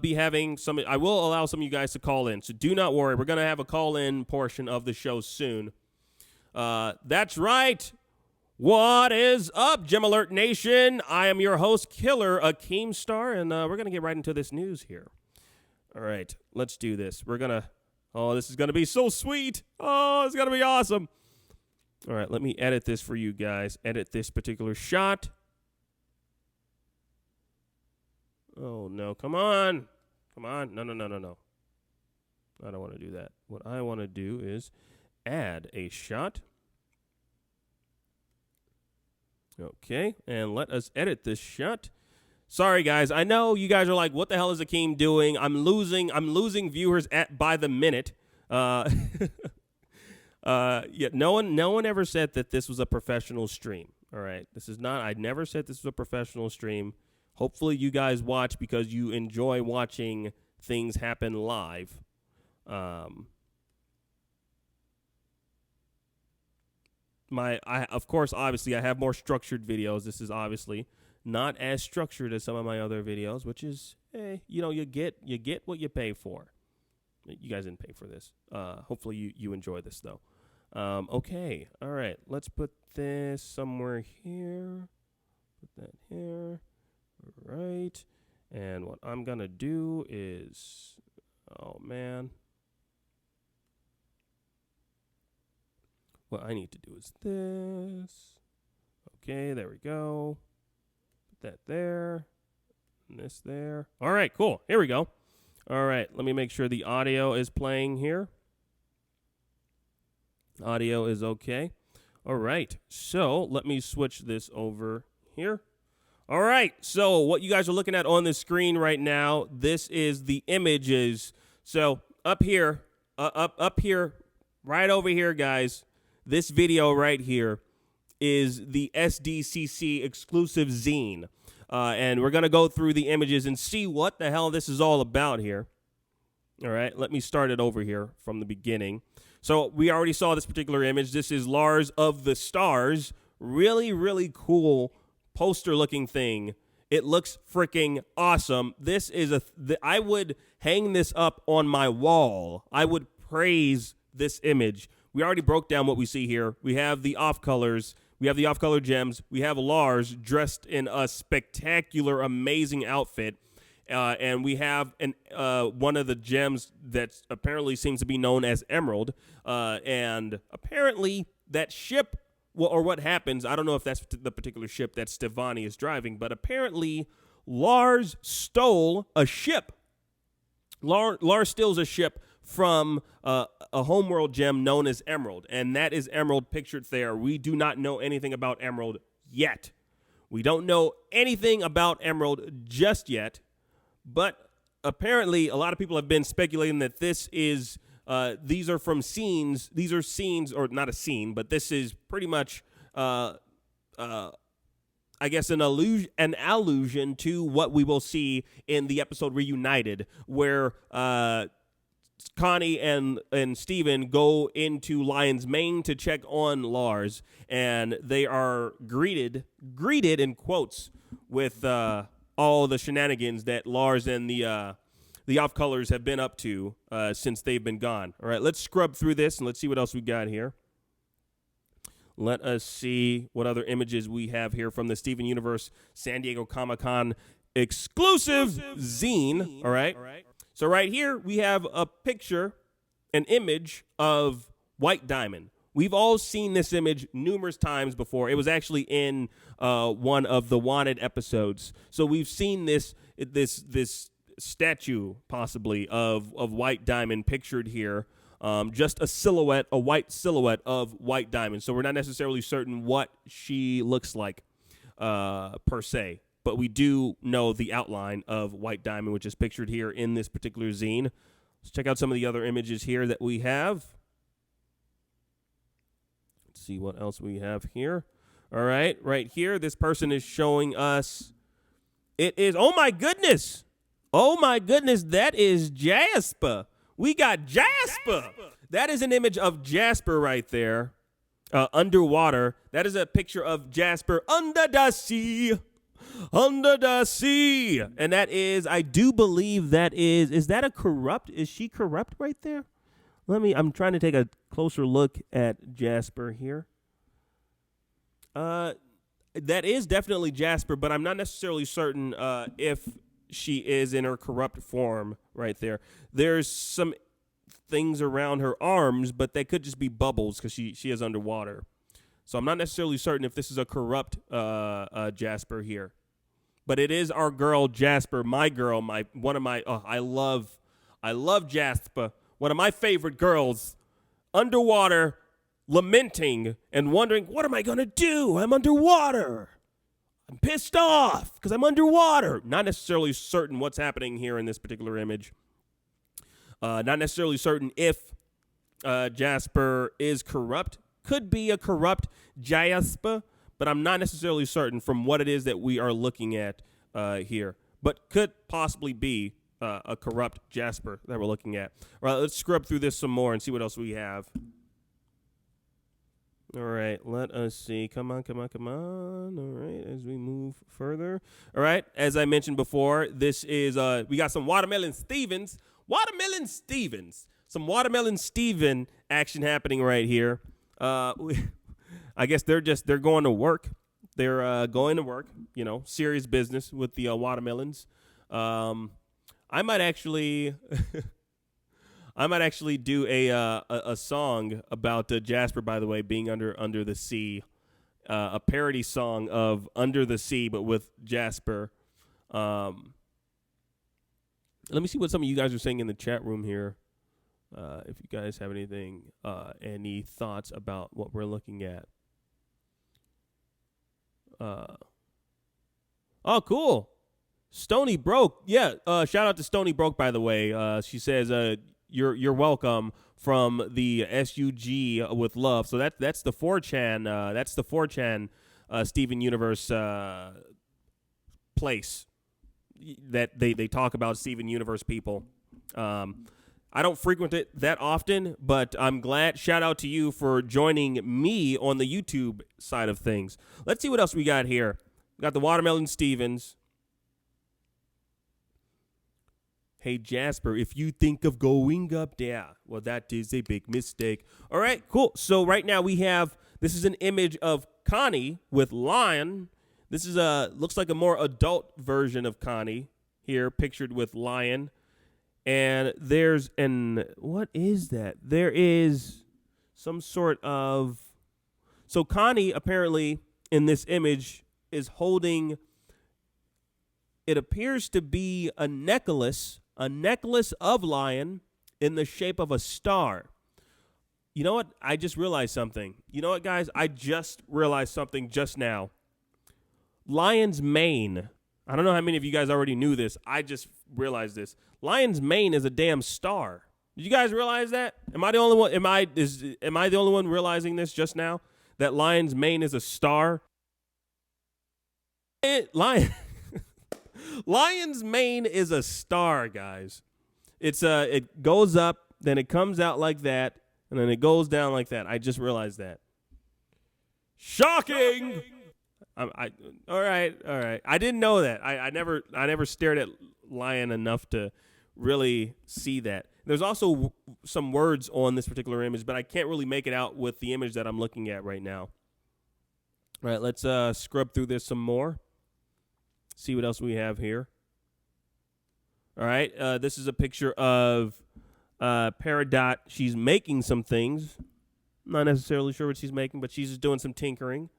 be having some. I will allow some of you guys to call in. So do not worry. We're going to have a call-in portion of the show soon. That's right. What is up, Gem Alert Nation? I am your host, Killer Keemstar, and we're going to get right into this news here. All right, let's do this. We're going to. Oh, this is going to be so sweet. Oh, it's going to be awesome. All right, let me edit this for you guys. Edit this particular shot. Oh, no. Come on. Come on. No. I don't want to do that. What I want to do is add a shot. Okay. And let us edit this shot. Sorry, guys. I know you guys are like, what the hell is Akeem doing? I'm losing viewers by the minute. Yeah, no one ever said that this was a professional stream. All right. This is not. I never said this was a professional stream. Hopefully you guys watch because you enjoy watching things happen live. Of course, obviously, I have more structured videos. This is obviously not as structured as some of my other videos, which is, you get what you pay for. You guys didn't pay for this. Hopefully you enjoy this, though. Okay. All right. Let's put this somewhere here. Put that here. All right. And what I'm going to do is, oh, man. What I need to do is this. Okay, there we go. Put that there. And this there. All right, cool. Here we go. All right, let me make sure the audio is playing here. Audio is okay. All right, so let me switch this over here. All right, so what you guys are looking at on the screen right now, this is the images. So up here, up here, right over here, guys, this video right here is the SDCC exclusive zine. And we're going to go through the images and see what the hell this is all about here. All right, let me start it over here from the beginning. So we already saw this particular image. This is Lars of the Stars. Really, really cool poster-looking thing. It looks freaking awesome. This is I would hang this up on my wall. I would praise this image. We already broke down what we see here. We have the off-colors. We have the off-color gems. We have Lars dressed in a spectacular, amazing outfit. And we have one of the gems that apparently seems to be known as Emerald. And apparently that ship, or what happens, I don't know if that's the particular ship that Stevani is driving, but apparently Lars stole a ship. Lars steals a ship from a homeworld gem known as Emerald, and that is Emerald pictured there. We do not know anything about Emerald yet. We don't know anything about Emerald just yet, but apparently a lot of people have been speculating that this is these are from scenes. These are scenes, or not a scene, but this is pretty much I guess an allusion to what we will see in the episode Reunited, where Connie and Steven go into Lion's Mane to check on Lars, and they are greeted in quotes with all the shenanigans that Lars and the off-colors have been up to since they've been gone. All right, let's scrub through this and let's see what else we got here. Let us see what other images we have here from the Steven Universe San Diego Comic-Con exclusive zine. All right. So right here, we have a picture, an image of White Diamond. We've all seen this image numerous times before. It was actually in one of the Wanted episodes. So we've seen this statue, possibly, of White Diamond pictured here. Just a white silhouette of White Diamond. So we're not necessarily certain what she looks like, per se. But we do know the outline of White Diamond, which is pictured here in this particular zine. Let's check out some of the other images here that we have. Let's see what else we have here. All right, right here, this person is showing us. It is, oh my goodness, that is Jasper. We got Jasper. That is an image of Jasper right there, underwater. That is a picture of Jasper under the sea. Under the sea. And that is, I do believe that is that a corrupt? Is she corrupt right there? I'm trying to take a closer look at Jasper here. That is definitely Jasper, but I'm not necessarily certain if she is in her corrupt form right there. There's some things around her arms, but they could just be bubbles because she is underwater. So I'm not necessarily certain if this is a corrupt Jasper here. But it is our girl Jasper, my girl, I love Jasper, one of my favorite girls, underwater, lamenting and wondering, what am I going to do? I'm underwater. I'm pissed off because I'm underwater. Not necessarily certain what's happening here in this particular image. Not necessarily certain if Jasper is corrupt. Could be a corrupt Jasper, but I'm not necessarily certain from what it is that we are looking at here. But could possibly be a corrupt Jasper that we're looking at. All right, let's scrub through this some more and see what else we have. All right, let us see. Come on. All right, as we move further. All right, as I mentioned before, this is, we got some Watermelon Stevens. Watermelon Stevens. Some Watermelon Steven action happening right here. I guess they're going to work. They're going to work, serious business with the watermelons. I might actually do a song about Jasper, by the way, being under the sea, a parody song of Under the Sea, but with Jasper. Let me see what some of you guys are saying in the chat room here. If you guys have any thoughts about what we're looking at. Oh, cool. Stony Broke. Yeah. Shout out to Stony Broke, by the way. She says, you're welcome from the SUG with love. So that's the 4chan, Steven Universe, place that they talk about Steven Universe people. I don't frequent it that often, but I'm glad. Shout out to you for joining me on the YouTube side of things. Let's see what else we got here. We got the Watermelon Stevens. Hey, Jasper, if you think of going up there, well, that is a big mistake. All right, cool. So right now this is an image of Connie with Lion. This is looks like a more adult version of Connie here, pictured with Lion. And what is that? There is some sort of, so Connie apparently in this image is holding, it appears to be a necklace of Lion in the shape of a star. You know what? I just realized something. You know what, guys? I just realized something just now. Lion's mane. I don't know how many of you guys already knew this. I just realized this. Lion's mane is a damn star. Did you guys realize that? Am I the only one? Am I the only one realizing this just now? That Lion's mane is a star? Lion's mane is a star, guys. It goes up, then it comes out like that, and then it goes down like that. I just realized that. Shocking! All right. I didn't know that. I never stared at Lion enough to really see that. There's also some words on this particular image, but I can't really make it out with the image that I'm looking at right now. All right, let's scrub through this some more. See what else we have here. All right, this is a picture of Peridot. She's making some things. Not necessarily sure what she's making, but she's just doing some tinkering.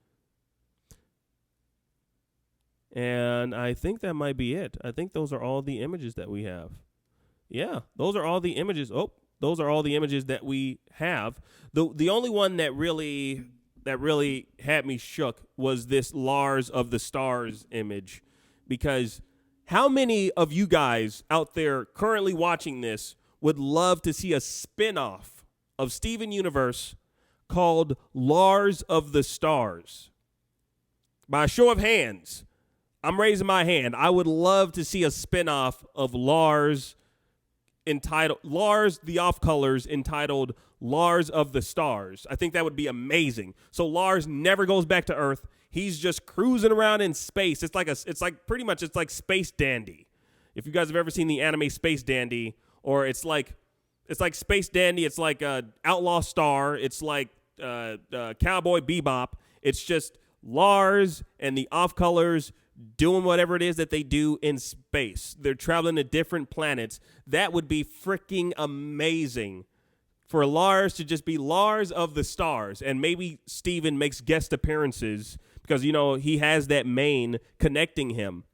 And I think that might be it. I think those are all the images that we have. Yeah, those are all the images. Oh, those are all the images that we have. The only one that really had me shook was this Lars of the Stars image. Because how many of you guys out there currently watching this would love to see a spin-off of Steven Universe called Lars of the Stars? By a show of hands, I'm raising my hand. I would love to see a spin-off of Lars the Off-Colors, entitled Lars of the Stars. I think that would be amazing. So Lars never goes back to Earth. He's just cruising around in space. It's like Space Dandy. If you guys have ever seen the anime Space Dandy, or it's like Space Dandy, it's like Outlaw Star, it's like Cowboy Bebop. It's just Lars and the Off-Colors doing whatever it is that they do in space. They're traveling to different planets. That would be freaking amazing for Lars to just be Lars of the Stars. And maybe Steven makes guest appearances because, he has that mane connecting him.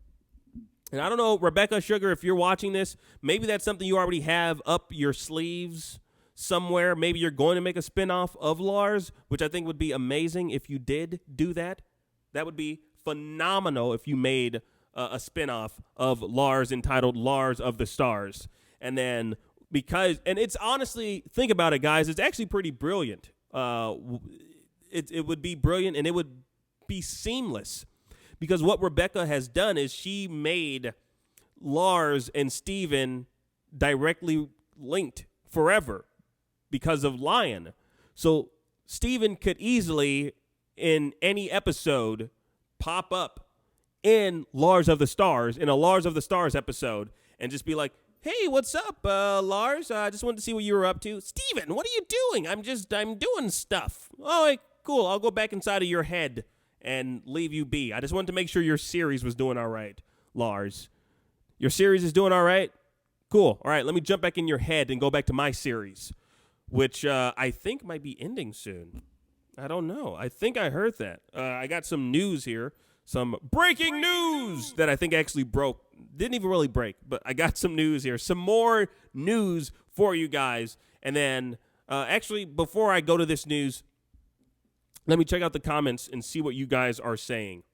And I don't know, Rebecca Sugar, if you're watching this, maybe that's something you already have up your sleeves somewhere. Maybe you're going to make a spinoff of Lars, which I think would be amazing if you did do that. That would be phenomenal if you made a spinoff of Lars entitled Lars of the Stars. And then and it's honestly, think about it, guys, it's actually pretty brilliant. It would be brilliant, and it would be seamless, because what Rebecca has done is she made Lars and Steven directly linked forever because of Lion. So Steven could easily, in any episode, pop up in Lars of the Stars, in a Lars of the Stars episode, and just be like, Hey, what's up, Lars? I just wanted to see what you were up to. Steven, what are you doing? I'm doing stuff. Oh, hey, cool. I'll go back inside of your head and leave you be. I just wanted to make sure your series was doing all right, Lars. Your series is doing all right? Cool. All right, let me jump back in your head and go back to my series, which I think might be ending soon. I don't know. I think I heard that. I got some news here. Some breaking news that I think actually broke. Didn't even really break, but I got some news here. Some more news for you guys. And then, actually, before I go to this news, let me check out the comments and see what you guys are saying.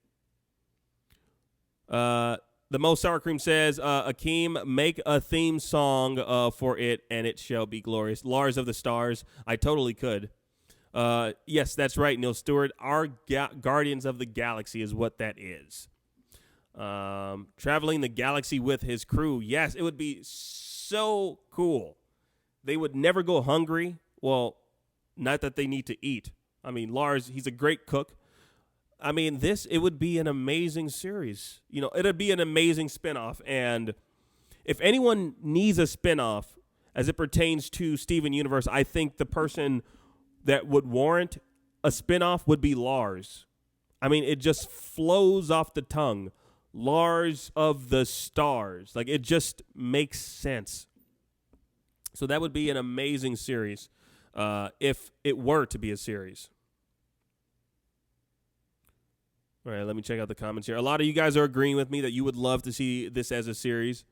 The Most Sour Cream says, Akeem, make a theme song for it, and it shall be glorious. Lars of the Stars. I totally could. Yes, that's right, Neil Stewart. Our Guardians of the Galaxy is what that is. Traveling the galaxy with his crew. Yes, it would be so cool. They would never go hungry. Well, not that they need to eat. I mean, Lars, he's a great cook. I mean, it would be an amazing series. You know, it'd be an amazing spinoff. And if anyone needs a spinoff as it pertains to Steven Universe, I think the person that would warrant a spinoff would be Lars. I mean, it just flows off the tongue. Lars of the Stars. Like, it just makes sense. So that would be an amazing series if it were to be a series. All right, let me check out the comments here. A lot of you guys are agreeing with me that you would love to see this as a series.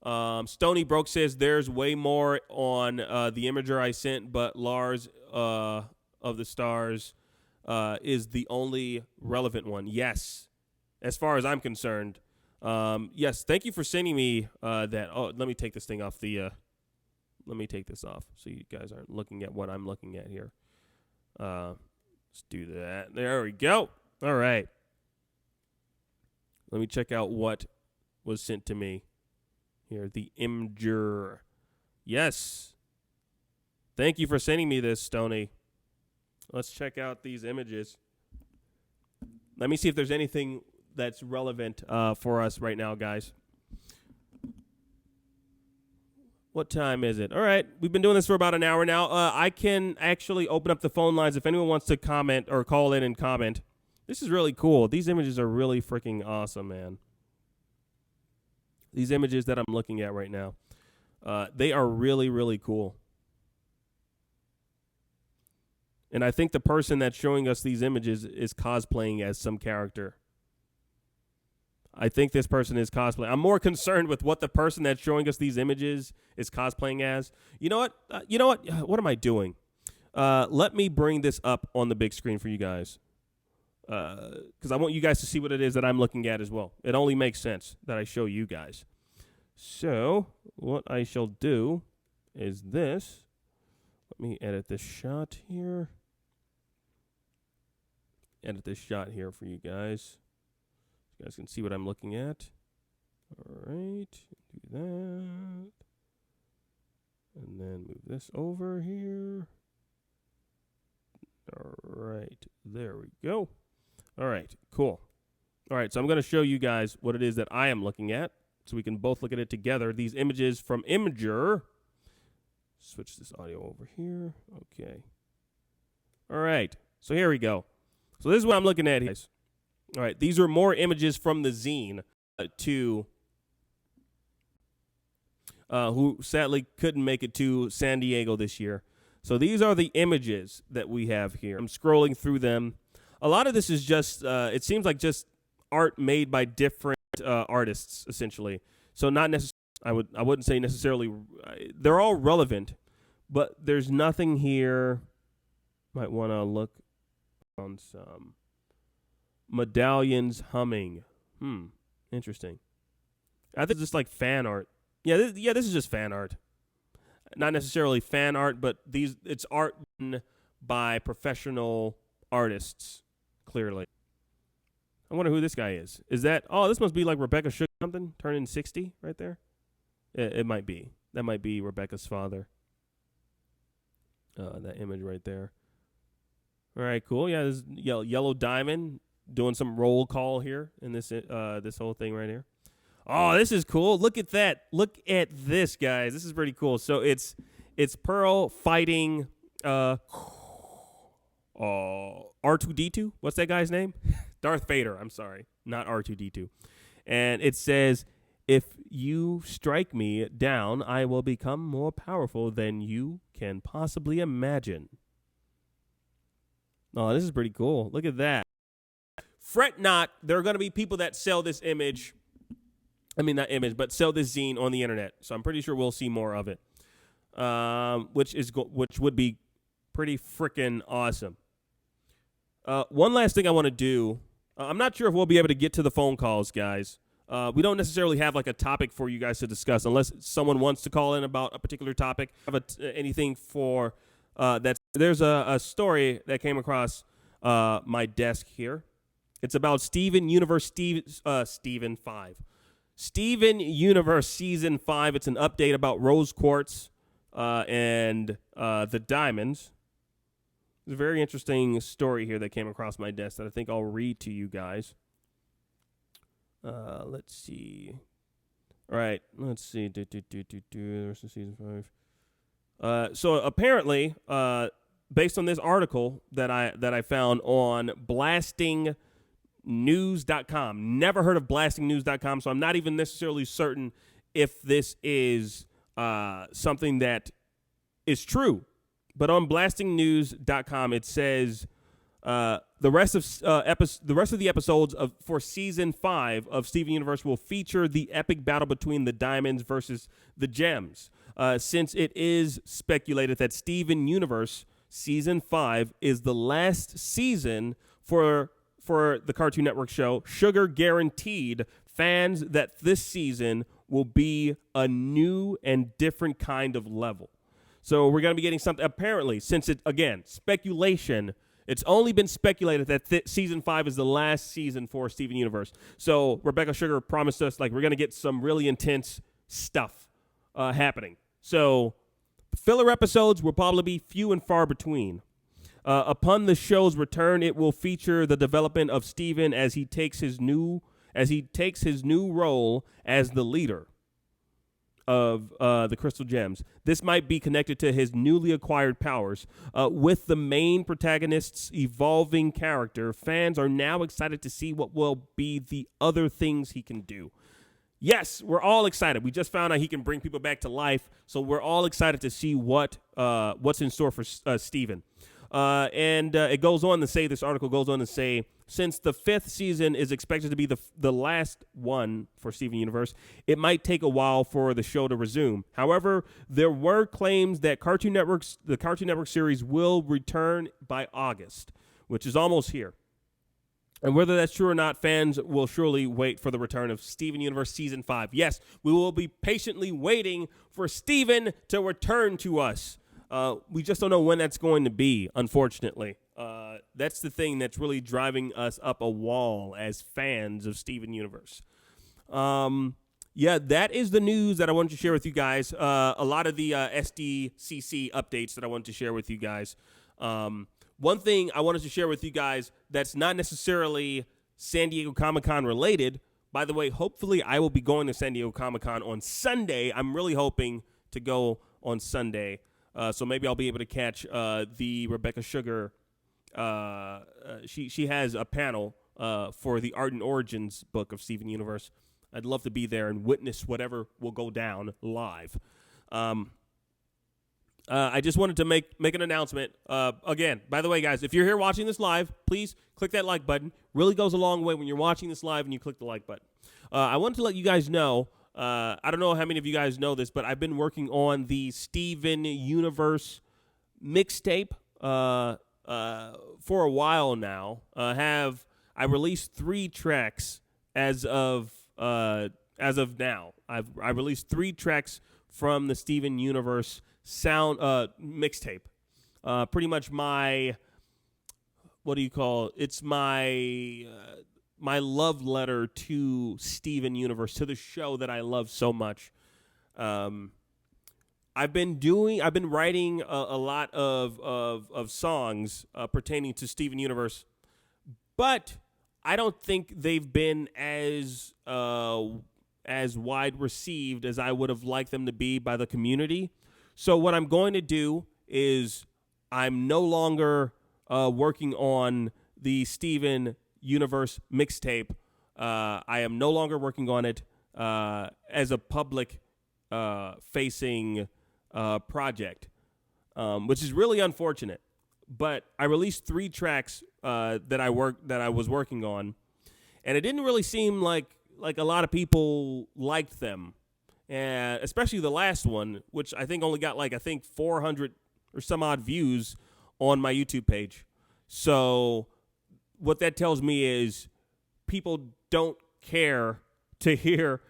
Stony Broke says there's way more on the imager I sent, but Lars of the Stars is the only relevant one. Yes, as far as I'm concerned. Yes, thank you for sending me that. Oh, let me take this thing off the. Let me take this off so you guys aren't looking at what I'm looking at here. Let's do that. There we go. All right. Let me check out what was sent to me. Here, the Imgur. Yes. Thank you for sending me this, Stoney. Let's check out these images. Let me see if there's anything that's relevant for us right now, guys. What time is it? All right. We've been doing this for about an hour now. I can actually open up the phone lines if anyone wants to comment or call in and comment. This is really cool. These images are really freaking awesome, man. These images that I'm looking at right now, they are really, really cool. And I think the person that's showing us these images is cosplaying as some character. I think this person is cosplaying. I'm more concerned with what the person that's showing us these images is cosplaying as. You know what? What am I doing? Let me bring this up on the big screen for you guys. Because I want you guys to see what it is that I'm looking at as well. It only makes sense that I show you guys. So what I shall do is this. Let me edit this shot here. Edit this shot here for you guys. You guys can see what I'm looking at. All right. Do that. And then move this over here. All right. There we go. All right, cool. All right, so I'm going to show you guys what it is that I am looking at so we can both look at it together. These images from Imager. Switch this audio over here. Okay. All right, so here we go. So this is what I'm looking at here. All right, these are more images from the zine who sadly couldn't make it to San Diego this year. So these are the images that we have here. I'm scrolling through them. A lot of this is just, it seems like just art made by different artists, essentially. So not necessarily, I wouldn't say necessarily, they're all relevant, but there's nothing here. Might want to look on some medallions humming. Interesting. I think it's just like fan art. Yeah, this is just fan art. Not necessarily fan art, but it's art done by professional artists. Clearly. I wonder who this guy is. Is that, this must be like Rebecca Sugar something, turning 60 right there? It might be. That might be Rebecca's father. That image right there. All right, cool. Yeah, this Yellow Diamond doing some roll call here in this this whole thing right here. Oh, this is cool. Look at that. Look at this, guys. This is pretty cool. So it's Pearl fighting R2D2. What's that guy's name? Darth Vader. I'm sorry. Not R2D2. And it says, if you strike me down, I will become more powerful than you can possibly imagine. Oh, this is pretty cool. Look at that. Fret not. There are going to be people that sell this image. I mean, not image, but sell this zine on the internet. So I'm pretty sure we'll see more of it, which would be pretty freaking awesome. One last thing I want to do. I'm not sure if we'll be able to get to the phone calls, guys. We don't necessarily have like a topic for you guys to discuss unless someone wants to call in about a particular topic. Have anything for that's there's a story that came across my desk here. It's about Steven Universe Steven 5. Steven Universe Season 5. It's an update about Rose Quartz and the Diamonds. There's a very interesting story here that came across my desk that I think I'll read to you guys. Let's see. All right, let's see. The rest of Season 5. So apparently, based on this article that I found on blastingnews.com. Never heard of blastingnews.com, so I'm not even necessarily certain if this is something that is true. But on blastingnews.com, it says the rest of the episodes for Season 5 of Steven Universe will feature the epic battle between the Diamonds versus the Gems. Since it is speculated that Steven Universe Season 5 is the last season for the Cartoon Network show, Sugar guaranteed fans that this season will be a new and different kind of level. So we're going to be getting something, apparently, since it, again, speculation, it's only been speculated that Season 5 is the last season for Steven Universe. So Rebecca Sugar promised us, like, we're going to get some really intense stuff happening. So filler episodes will probably be few and far between. Upon the show's return, it will feature the development of Steven as he takes his new role as the leader of the Crystal Gems. This might be connected to his newly acquired powers. With the main protagonist's evolving character, fans are now excited to see what will be the other things he can do. Yes, we're all excited. We just found out he can bring people back to life, so we're all excited to see what's in store for Steven. And it goes on to say, this article goes on to say, since the 5th season is expected to be the last one for Steven Universe, it might take a while for the show to resume. However, there were claims that the Cartoon Network series will return by August, which is almost here. And whether that's true or not, fans will surely wait for the return of Steven Universe Season 5. Yes, we will be patiently waiting for Steven to return to us. We just don't know when that's going to be, unfortunately. That's the thing that's really driving us up a wall as fans of Steven Universe. Yeah, that is the news that I wanted to share with you guys. A lot of the SDCC updates that I wanted to share with you guys. One thing I wanted to share with you guys that's not necessarily San Diego Comic-Con related. By the way, hopefully I will be going to San Diego Comic-Con on Sunday. I'm really hoping to go on Sunday. So maybe I'll be able to catch the Rebecca Sugar. She has a panel for the Art and Origins book of Steven Universe. I'd love to be there and witness whatever will go down live. I just wanted to make an announcement. Again, by the way, guys, if you're here watching this live, please click that like button. Really goes a long way when you're watching this live and you click the like button. I wanted to let you guys know, I don't know how many of you guys know this, but I've been working on the Steven Universe mixtape for a while now. I released 3 tracks as of now. I released 3 tracks from the Steven Universe sound mixtape. Pretty much my, what do you call it? It's my love letter to Steven Universe, to the show that I love so much. I've been writing a lot of songs pertaining to Steven Universe, but I don't think they've been as as wide received as I would have liked them to be by the community. So what I'm going to do is I'm no longer working on the Steven Universe mixtape. I am no longer working on it as a public facing project, which is really unfortunate. But I released 3 tracks that I was working on, and it didn't really seem like a lot of people liked them, and especially the last one, which I think only got 400 or some odd views on my YouTube page. So what that tells me is people don't care to hear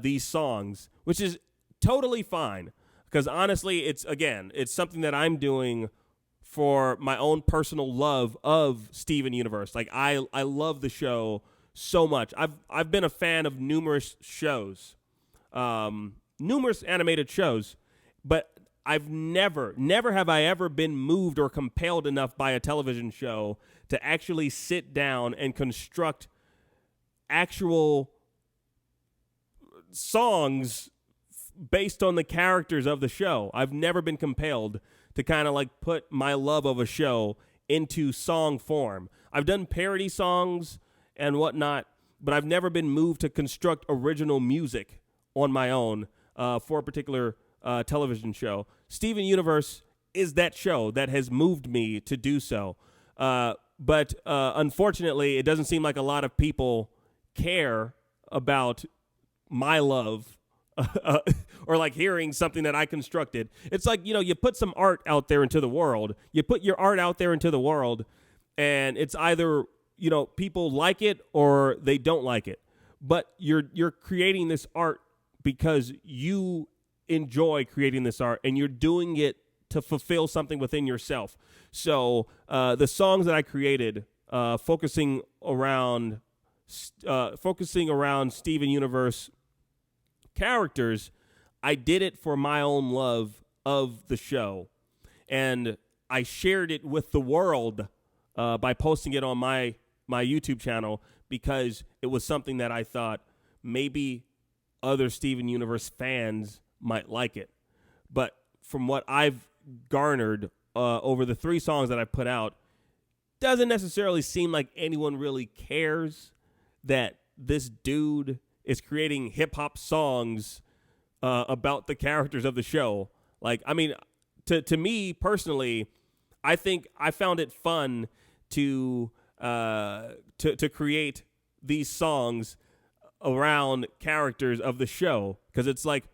these songs, which is totally fine, because honestly, it's something that I'm doing for my own personal love of Steven Universe. Like I love the show so much. I've been a fan of numerous shows, numerous animated shows, but I've never have I ever been moved or compelled enough by a television show to actually sit down and construct actual songs based on the characters of the show. I've never been compelled to kind of put my love of a show into song form. I've done parody songs and whatnot, but I've never been moved to construct original music on my own for a particular television show. Steven Universe is that show that has moved me to do so. But unfortunately, it doesn't seem like a lot of people care about my love or hearing something that I constructed. It's like, you put some art out there into the world. You put your art out there into the world, and it's either, people like it or they don't like it. But you're creating this art because you enjoy creating this art, and you're doing it to fulfill something within yourself. So the songs that I created, focusing around Steven Universe characters, I did it for my own love of the show, and I shared it with the world by posting it on my YouTube channel, because it was something that I thought maybe other Steven Universe fans might like it. But from what I've garnered over the 3 songs that I put out, doesn't necessarily seem like anyone really cares that this dude is creating hip-hop songs about the characters of the show. To me personally, I think I found it fun to create these songs around characters of the show, because it's like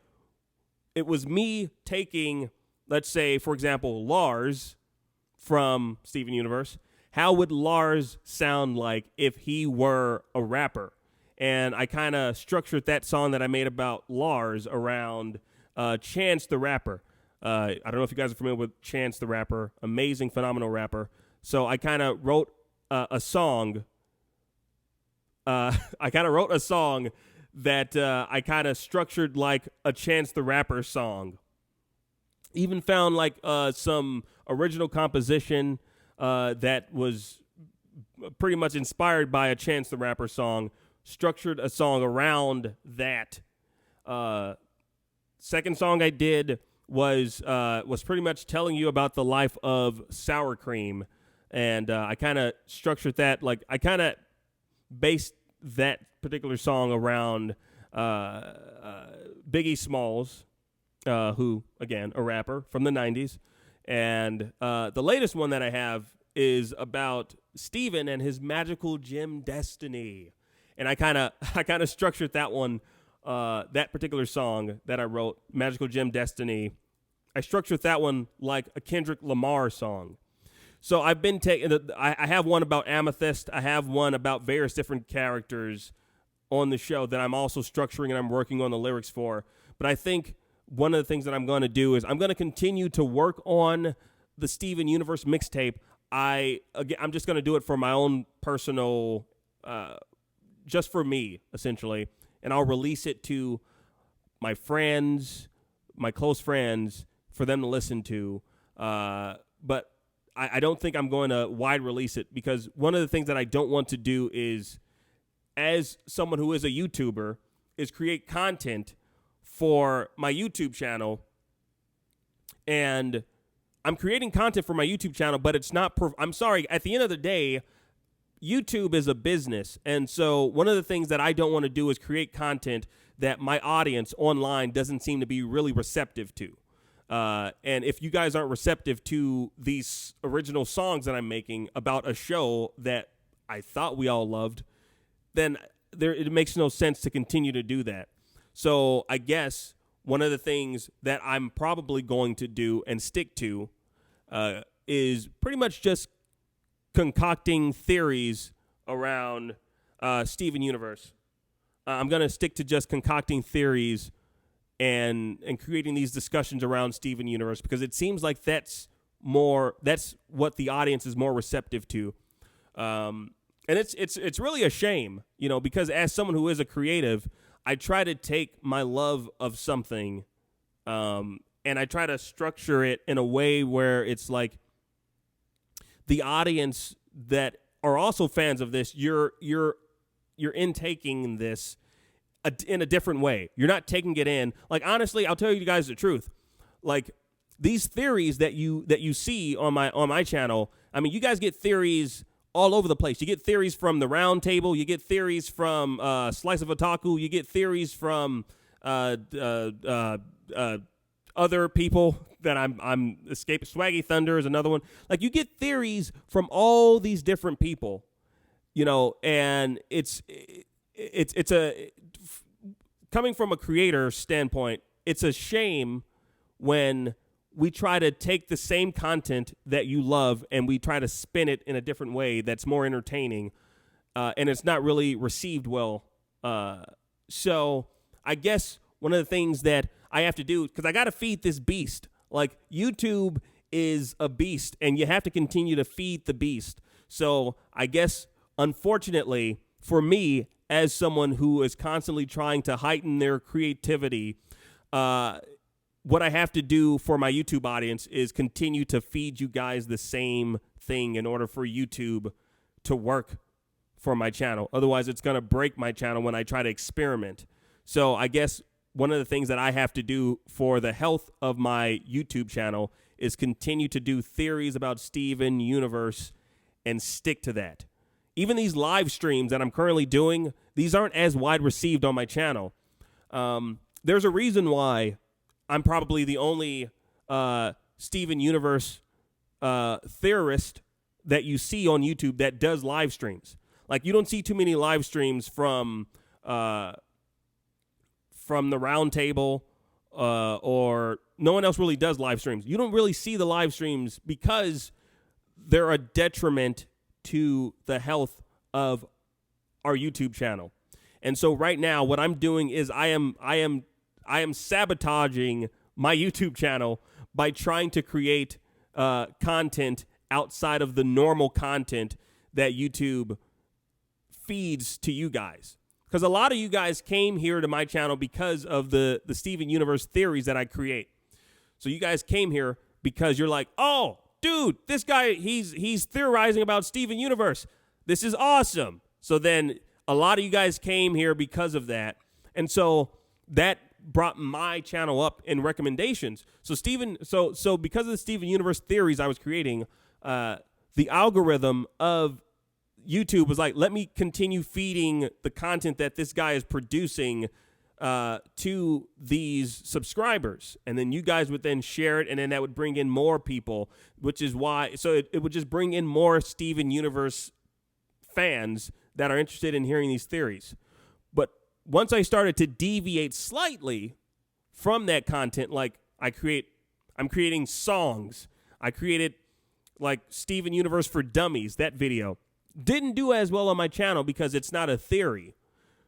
it was me taking, let's say, for example, Lars from Steven Universe. How would Lars sound like if he were a rapper? And I kind of structured that song that I made about Lars around Chance the Rapper. I don't know if you guys are familiar with Chance the Rapper. Amazing, phenomenal rapper. So I kind of wrote a song. I kind of wrote a song that I kind of structured like a Chance the Rapper song. Even found some original composition that was pretty much inspired by a Chance the Rapper song. Structured a song around that. Second song I did was pretty much telling you about the life of sour cream, and I kind of structured that I kind of based that particular song around Biggie Smalls, who again a rapper from the '90s, and the latest one that I have is about Steven and his magical gym destiny. And I kind of structured that one, that particular song that I wrote, Magical Gym Destiny. I structured that one like a Kendrick Lamar song. So I've been taking. I have one about Amethyst. I have one about various different characters on the show that I'm also structuring and I'm working on the lyrics for. But I think one of the things that I'm going to do is I'm going to continue to work on the Steven Universe mixtape. I'm just going to do it for my own personal. Just for me, essentially, and I'll release it to my friends, my close friends, for them to listen to. But I don't think I'm going to wide release it, because one of the things that I don't want to do is, as someone who is a YouTuber, is create content for my YouTube channel, and I'm creating content for my YouTube channel, but it's not. I'm sorry. At the end of the day, YouTube is a business, and so one of the things that I don't want to do is create content that my audience online doesn't seem to be really receptive to. And if you guys aren't receptive to these original songs that I'm making about a show that I thought we all loved, then it makes no sense to continue to do that. So I guess one of the things that I'm probably going to do and stick to is pretty much just concocting theories around Steven Universe. I'm going to stick to just concocting theories and creating these discussions around Steven Universe, because it seems like that's what the audience is more receptive to. And it's really a shame, because as someone who is a creative, I try to take my love of something and I try to structure it in a way where it's like the audience that are also fans of this, you're intaking this in a different way. You're not taking it in. Like, honestly, I'll tell you guys the truth. Like, these theories that you see on my channel, I mean, you guys get theories all over the place. You get theories from the Round Table. You get theories from Slice of Otaku. You get theories from other people that I'm escaping. Swaggy Thunder is another one. Like, you get theories from all these different people, and it's coming from a creator standpoint, it's a shame when we try to take the same content that you love and we try to spin it in a different way that's more entertaining, and it's not really received well. So I guess one of the things that I have to do, because I got to feed this beast. Like, YouTube is a beast, and you have to continue to feed the beast. So I guess, unfortunately, for me, as someone who is constantly trying to heighten their creativity, what I have to do for my YouTube audience is continue to feed you guys the same thing in order for YouTube to work for my channel. Otherwise, it's going to break my channel when I try to experiment. So I guess one of the things that I have to do for the health of my YouTube channel is continue to do theories about Steven Universe and stick to that. Even these live streams that I'm currently doing, these aren't as wide received on my channel. There's a reason why I'm probably the only Steven Universe theorist that you see on YouTube that does live streams. Like, you don't see too many live streams from the Round Table, or no one else really does live streams. You don't really see the live streams because they're a detriment to the health of our YouTube channel. And so right now what I'm doing is I am sabotaging my YouTube channel by trying to create content outside of the normal content that YouTube feeds to you guys. Because a lot of you guys came here to my channel because of the Steven Universe theories that I create. So you guys came here because you're like, oh, dude, this guy, he's theorizing about Steven Universe. This is awesome. So then a lot of you guys came here because of that. And so that brought my channel up in recommendations. So so because of the Steven Universe theories I was creating, the algorithm of YouTube was like, let me continue feeding the content that this guy is producing to these subscribers. And then you guys would then share it, and then that would bring in more people, which is why, so it would just bring in more Steven Universe fans that are interested in hearing these theories. But once I started to deviate slightly from that content, like I'm creating songs. I created like Steven Universe for Dummies, that video. Didn't do as well on my channel because it's not a theory.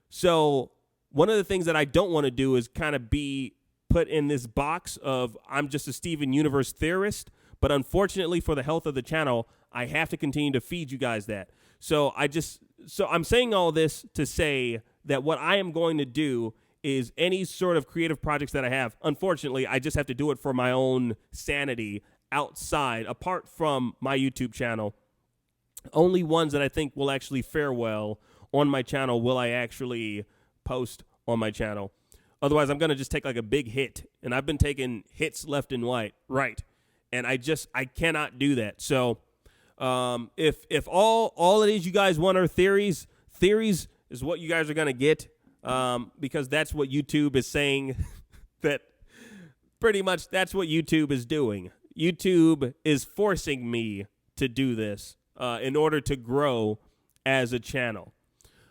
So one of the things that I don't want to do is kind of be put in this box of I'm just a Steven Universe theorist. But unfortunately for the health of the channel, I have to continue to feed you guys that. So I'm saying all this to say that what I am going to do is any sort of creative projects that I have, unfortunately, I just have to do it for my own sanity outside, apart from my YouTube channel. Only ones that I think will actually fare well on my channel will I actually post on my channel. Otherwise, I'm going to just take like a big hit. And I've been taking hits left and right. And I cannot do that. So if all it is you guys want are theories is what you guys are going to get. Because that's what YouTube is saying that pretty much that's what YouTube is doing. YouTube is forcing me to do this in order to grow as a channel.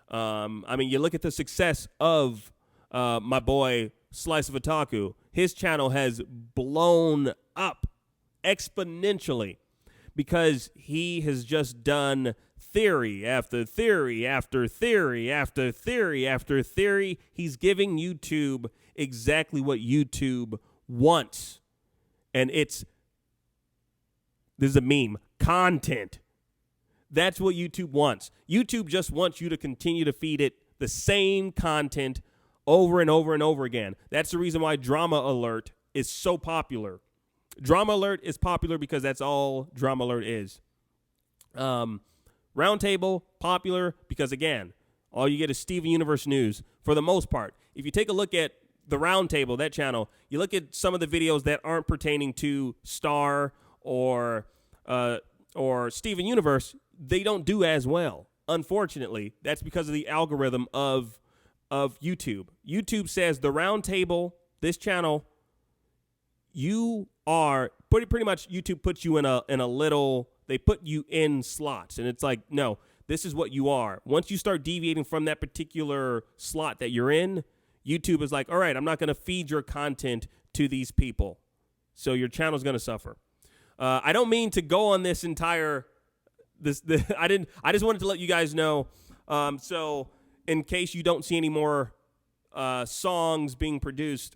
I mean, you look at the success of my boy Slice of Otaku. His channel has blown up exponentially because he has just done theory after theory after theory after theory after theory. He's giving YouTube exactly what YouTube wants. And this is a meme, content. That's what YouTube wants. YouTube just wants you to continue to feed it the same content over and over and over again. That's the reason why Drama Alert is so popular. Drama Alert is popular because that's all Drama Alert is. Roundtable, popular because, again, all you get is Steven Universe news for the most part. If you take a look at the Roundtable, that channel, you look at some of the videos that aren't pertaining to Star or Steven Universe, they don't do as well. Unfortunately, that's because of the algorithm of YouTube. YouTube says the Roundtable, this channel, you are pretty much YouTube puts you in a little, they put you in slots, and it's like, no, this is what you are. Once you start deviating from that particular slot that you're in, YouTube is like, all right, I'm not going to feed your content to these people, so your channel's going to suffer. I don't mean to go on this entire I just wanted to let you guys know. So in case you don't see any more songs being produced,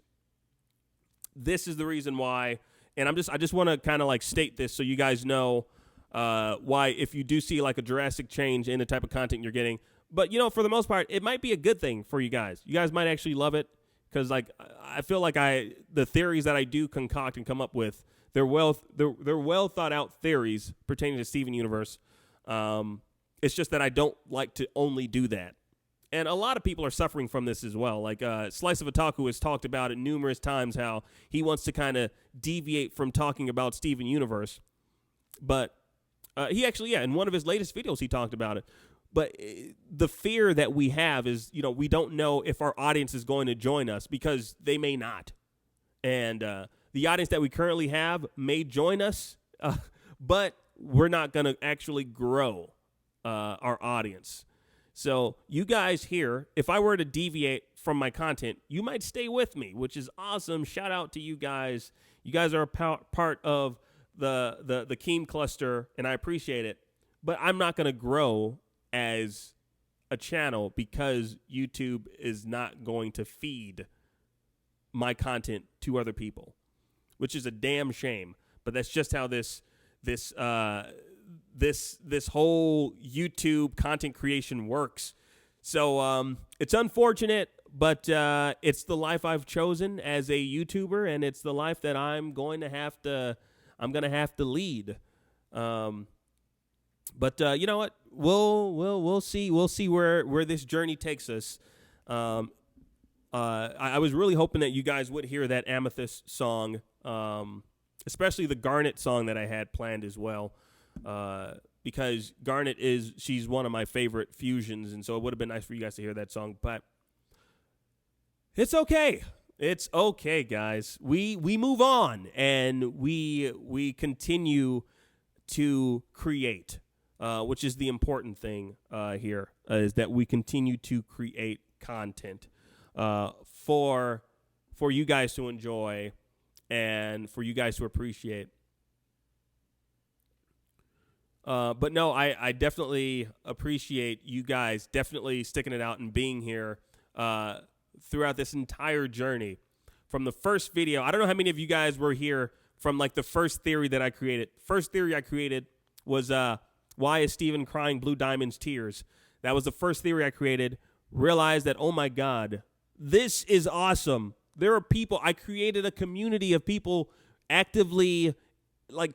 this is the reason why. And I just want to kind of like state this so you guys know why, if you do see like a drastic change in the type of content you're getting. But, you know, for the most part, it might be a good thing for you guys. You guys might actually love it because, like, I feel like the theories that I do concoct and come up with, they're well thought out theories pertaining to Steven Universe. It's just that I don't like to only do that. And a lot of people are suffering from this as well. Like Slice of Otaku has talked about it numerous times, how he wants to kind of deviate from talking about Steven Universe. But he actually, in one of his latest videos, he talked about it. But the fear that we have is, you know, we don't know if our audience is going to join us because they may not. And the audience that we currently have may join us, but we're not going to actually grow our audience. So you guys here, if I were to deviate from my content, you might stay with me, which is awesome. Shout out to you guys. You guys are a part of the Keem cluster, and I appreciate it. But I'm not going to grow as a channel because YouTube is not going to feed my content to other people, which is a damn shame. But that's just how this whole YouTube content creation works. So it's unfortunate, but it's the life I've chosen as a YouTuber, and it's the life that I'm going to have to lead. But you know what? We'll see where this journey takes us. I was really hoping that you guys would hear that Amethyst song, especially the Garnet song that I had planned as well, because Garnet she's one of my favorite fusions, and so it would have been nice for you guys to hear that song. But it's okay. It's okay, guys. We move on, and we continue to create, which is the important thing here, is that we continue to create content for you guys to enjoy and for you guys to appreciate. But no, I definitely appreciate you guys definitely sticking it out and being here throughout this entire journey. From the first video, I don't know how many of you guys were here from like the first theory that I created. First theory I created was why is Steven crying blue diamonds tears? That was the first theory I created. Realized that, oh my God, this is awesome. There are people, I created a community of people actively like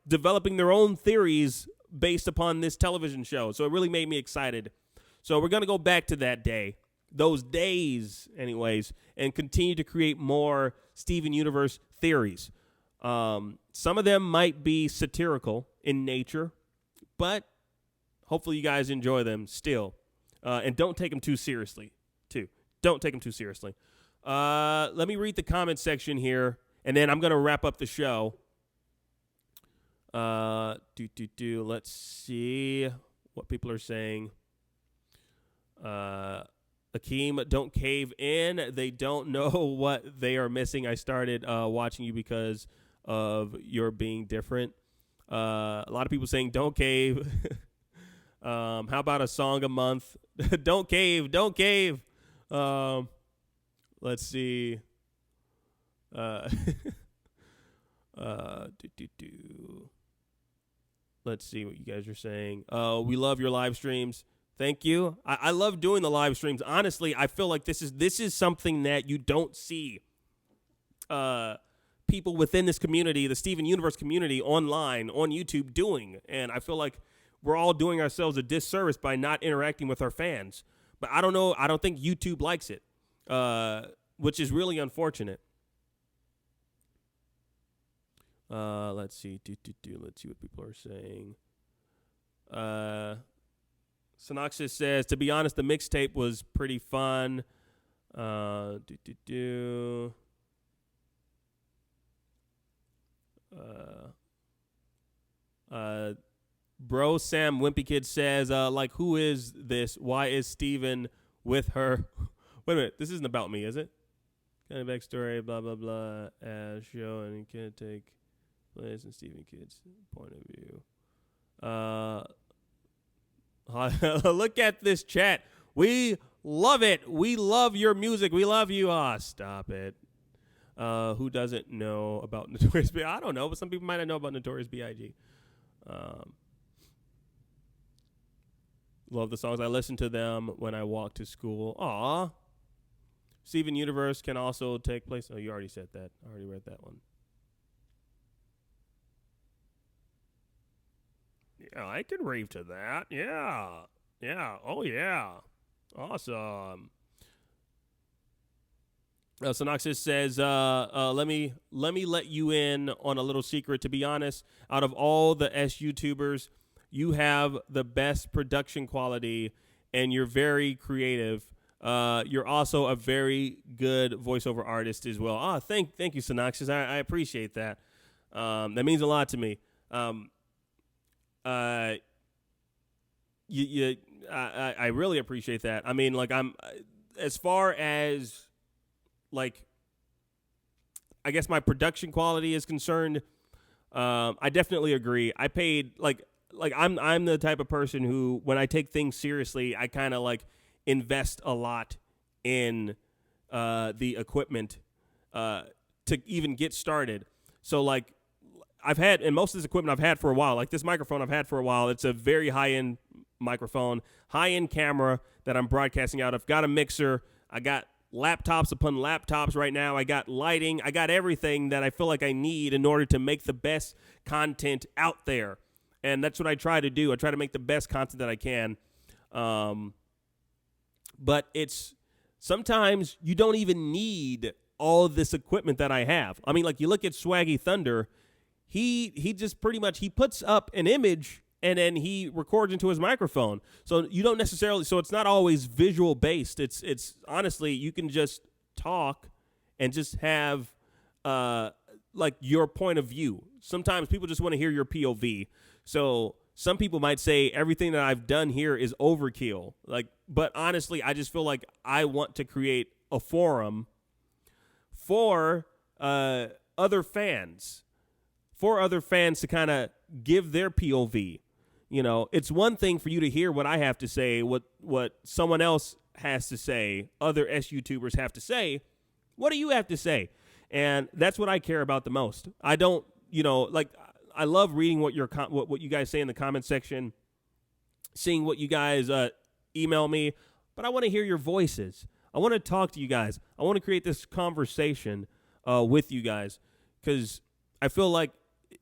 developing their own theories based upon this television show. So it really made me excited. So we're going to go back to that day. those days, anyways, and continue to create more Steven Universe theories. Some of them might be satirical in nature, but hopefully you guys enjoy them still. And don't take them too seriously, too. Don't take them too seriously. Let me read the comment section here, and then I'm going to wrap up the show. Let's see what people are saying. Akeem, don't cave in. They don't know what they are missing. I started watching you because of your being different. A lot of people saying don't cave. How about a song a month? Don't cave. Don't cave. Let's see. Let's see what you guys are saying. We love your live streams. Thank you. I love doing the live streams. Honestly, I feel like this is something that you don't see people within this community, the Steven Universe community, online, on YouTube doing. And I feel like we're all doing ourselves a disservice by not interacting with our fans. But I don't know. I don't think YouTube likes it, which is really unfortunate. Let's see. Let's see what people are saying. Synoxis says, to be honest, the mixtape was pretty fun. Bro Sam Wimpy Kid says, like, who is this? Why is Steven with her? Wait a minute. This isn't about me, is it? Kind of backstory, blah, blah, blah. Show and he can't take place in Steven Kid's point of view. Look at this chat. We love it. We love your music. We love you. Stop it. Who doesn't know about Notorious B.I.G.? I don't know, but some people might not know about Notorious B.I.G. Love the songs. I listen to them when I walk to school. Aw. Steven Universe can also take place. Oh, you already said that. I already read that one. Yeah, I can rave to that. Yeah. Yeah. Oh, yeah. Awesome. Synoxis says, let me let you in on a little secret. To be honest, out of all the S YouTubers, you have the best production quality, and you're very creative. You're also a very good voiceover artist as well. Thank you, Synoxis. I appreciate that. That means a lot to me. I really appreciate that. I mean, like, as far as, like, I guess my production quality is concerned, I definitely agree. I paid, like I'm the type of person who, when I take things seriously, I kind of, like, invest a lot in the equipment to even get started. So, like, and most of this equipment I've had for a while. Like, this microphone I've had for a while. It's a very high-end microphone, high-end camera that I'm broadcasting out. I've got a mixer. I got laptops upon laptops right now. I got lighting. I got everything that I feel like I need in order to make the best content out there. And that's what I try to do. I try to make the best content that I can. But sometimes you don't even need all this equipment that I have. I mean, like, you look at Swaggy Thunder. He just pretty much, he puts up an image and then he records into his microphone. So you don't necessarily, so it's not always visual based. It's honestly, you can just talk and just have like your point of view. Sometimes people just want to hear your POV. So some people might say everything that I've done here is overkill. Like, but honestly, I just feel like I want to create a forum for other fans to kind of give their POV. You know, it's one thing for you to hear what I have to say, what someone else has to say, other S YouTubers have to say. What do you have to say? And that's what I care about the most. I don't, like, I love reading what you guys say in the comment section, seeing what you guys email me, but I want to hear your voices. I want to talk to you guys. I want to create this conversation with you guys, because I feel like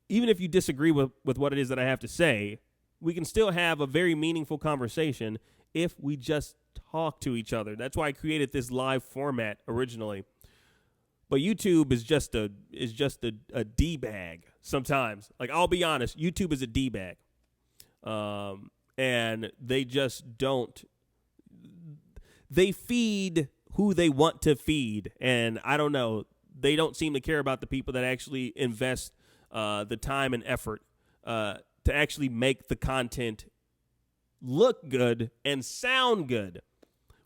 even if you disagree with what it is that I have to say, we can still have a very meaningful conversation if we just talk to each other. That's why I created this live format originally. But YouTube is just a D bag sometimes. Like, I'll be honest, YouTube is a D bag, and they just don't. They feed who they want to feed, and I don't know. They don't seem to care about the people that actually invest the time and effort to actually make the content look good and sound good,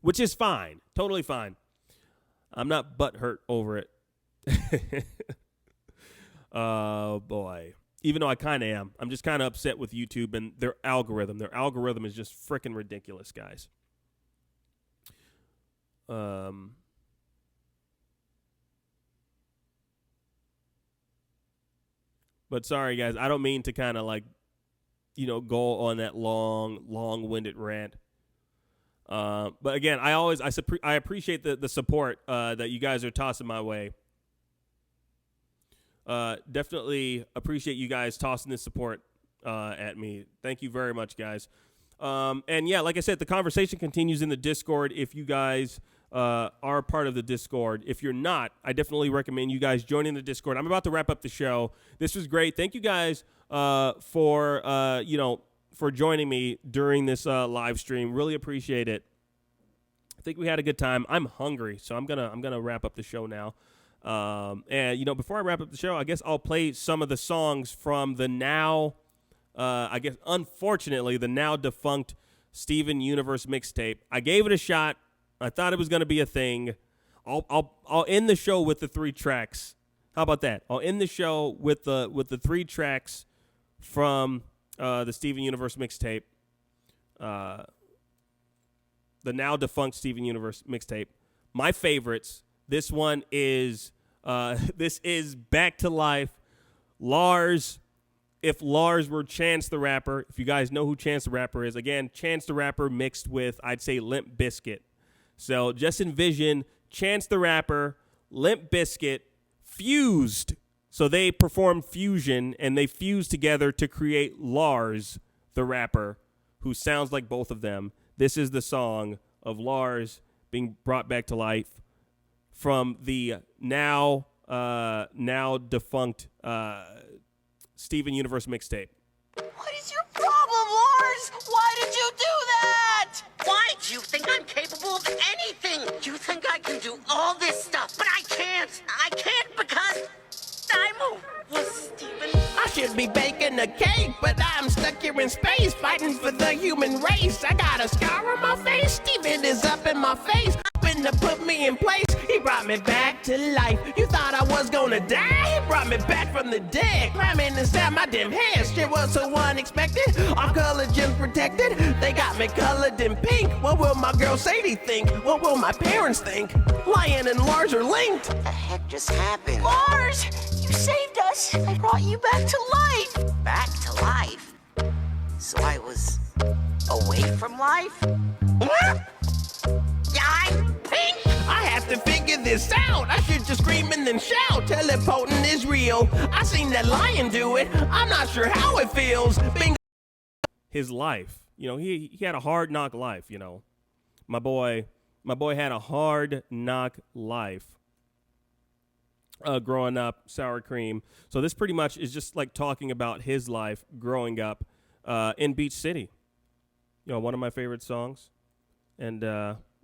which is fine, totally fine. I'm not butthurt over it. Oh, boy. Even though I kind of am. I'm just kind of upset with YouTube and their algorithm. Their algorithm is just freaking ridiculous, guys. But sorry, guys. I don't mean to kind of go on that long-winded rant. But again, I appreciate the support that you guys are tossing my way. Definitely appreciate you guys tossing this support at me. Thank you very much, guys. And yeah, like I said, the conversation continues in the Discord. If you guys are part of the Discord, if you're not, I definitely recommend you guys joining the Discord. I'm about to wrap up the show. This was great. Thank you guys for joining me during this live stream. Really appreciate it. I think we had a good time. I'm hungry, so I'm gonna wrap up the show now. And before I wrap up the show, I guess I'll play some of the songs from the now, unfortunately, the now defunct Steven Universe mixtape. I gave it a shot. I thought it was going to be a thing. I'll end the show with the 3 tracks. How about that? I'll end the show with the 3 tracks from the Steven Universe mixtape. The now defunct Steven Universe mixtape. My favorites. This one is Back to Life. Lars. If Lars were Chance the Rapper, if you guys know who Chance the Rapper is, again, Chance the Rapper mixed with, I'd say, Limp Bizkit. So just envision Chance the Rapper, Limp Bizkit, fused. So they performed fusion, and they fused together to create Lars the Rapper, who sounds like both of them. This is the song of Lars being brought back to life from the now defunct Steven Universe mixtape. What is your problem, Lars? Why did you do that? Why do you think I'm capable of anything? You think I can do all this stuff, but I can't. I can't because I'm Steven. I should be baking a cake, but I'm stuck here in space fighting for the human race. I got a scar on my face. Steven is up in my face, hoping to put me in place. He brought me back to life. You thought I was gonna die? He brought me back from the dead, climbing inside my damn head. Shit was so unexpected. Our collagen's protected. They got me colored in pink. What will my girl Sadie think? What will my parents think? Lion and Lars are linked. What the heck just happened? Lars, you saved us. I brought you back to life. Back to life? So I was away from life? What? Yeah, I'm pink! I have to figure this out. I should just scream and then shout. Teleporting is real. I seen that lion do it. I'm not sure how it feels. His life, he had a hard knock life. My boy had a hard knock life. Growing up, sour cream. So this pretty much is just like talking about his life growing up in Beach City. One of my favorite songs. And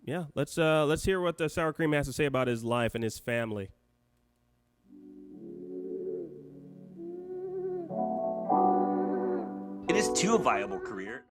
yeah, let's hear what the sour cream has to say about his life and his family. It is too a viable career.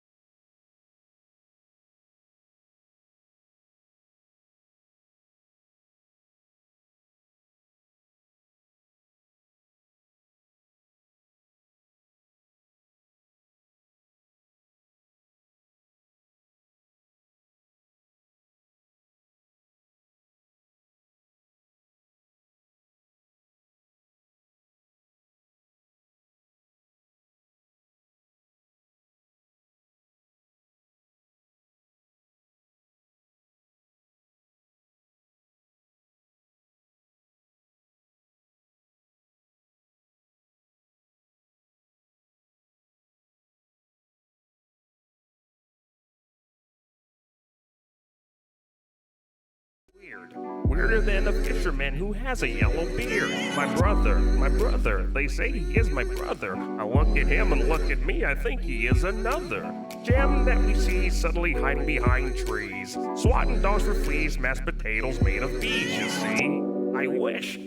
weird. Weirder than a fisherman who has a yellow beard. My brother, they say he is my brother. I look at him and look at me, I think he is another. Gem that we see subtly hiding behind trees. Swatting dogs for fleas, mashed potatoes made of bees, you see. I wish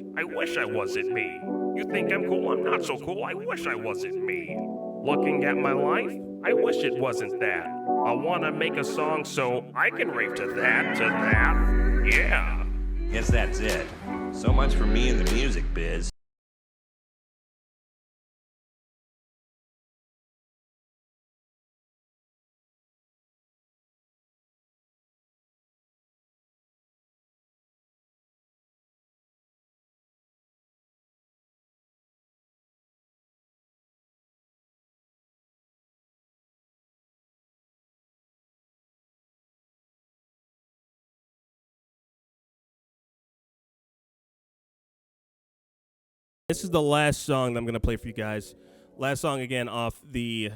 I wasn't me. You think I'm cool, I'm not so cool, I wish I wasn't me. Looking at my life, I wish it wasn't that. I wanna make a song so I can rave to that, yeah. Guess that's it. So much for me in the music biz. This is the last song that I'm going to play for you guys. Last song again off the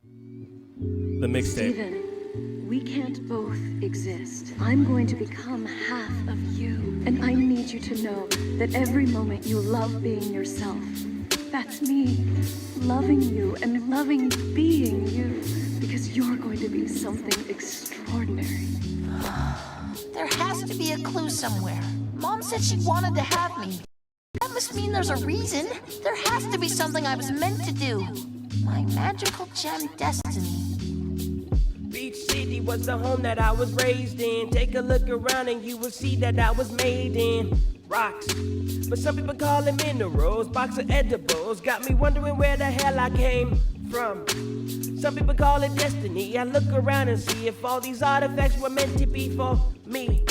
mixtape. Steven, we can't both exist. I'm going to become half of you. And I need you to know that every moment you love being yourself. That's me, loving you and loving being you. Because you're going to be something extraordinary. There has to be a clue somewhere. Mom said she wanted to have me. That must mean there's a reason. There has to be something I was meant to do. My magical gem destiny. Beach City was the home that I was raised in. Take a look around and you will see that I was made in rocks. But some people call them minerals, box of edibles. Got me wondering where the hell I came from. Some people call it destiny. I look around and see if all these artifacts were meant to be for me.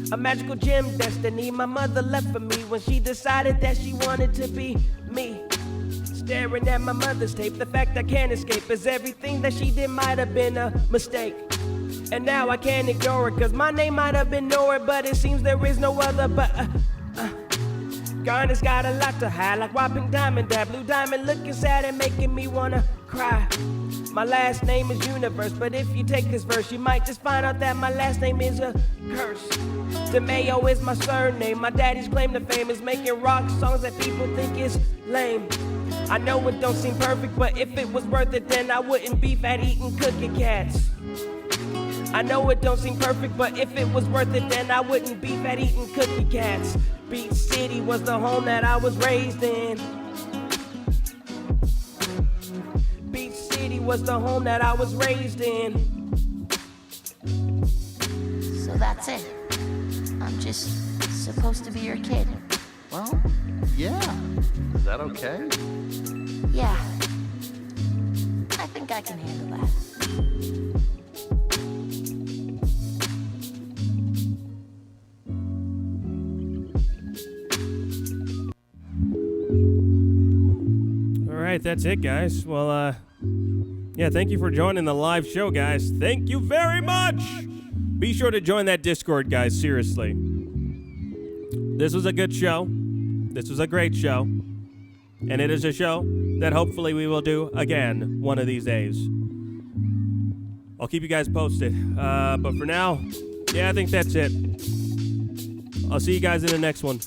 A magical gem destiny my mother left for me when she decided that she wanted to be me. Staring at my mother's tape, the fact I can't escape is everything that she did might have been a mistake. And now I can't ignore it, cause my name might have been Nora, but it seems there is no other but Garnet's got a lot to hide, like whopping diamond, that blue diamond looking sad and making me wanna cry. My last name is Universe, but if you take this verse, you might just find out that my last name is a curse. DeMayo is my surname. My daddy's claim to fame is making rock songs that people think is lame. I know it don't seem perfect, but if it was worth it, then I wouldn't beef at eating cookie cats. I know it don't seem perfect, but if it was worth it, then I wouldn't beef at eating cookie cats. Beach City was the home that I was raised in. Beach City was the home that I was raised in. So that's it. I'm just supposed to be your kid. Well, yeah. Is that okay? Yeah. I think I can handle that. All right, that's it, guys. Well, yeah, thank you for joining the live show, guys. Thank you very much. Be sure to join that Discord, guys. Seriously. This was a good show. This was a great show. And it is a show that hopefully we will do again one of these days. I'll keep you guys posted. But for now, yeah, I think that's it. I'll see you guys in the next one.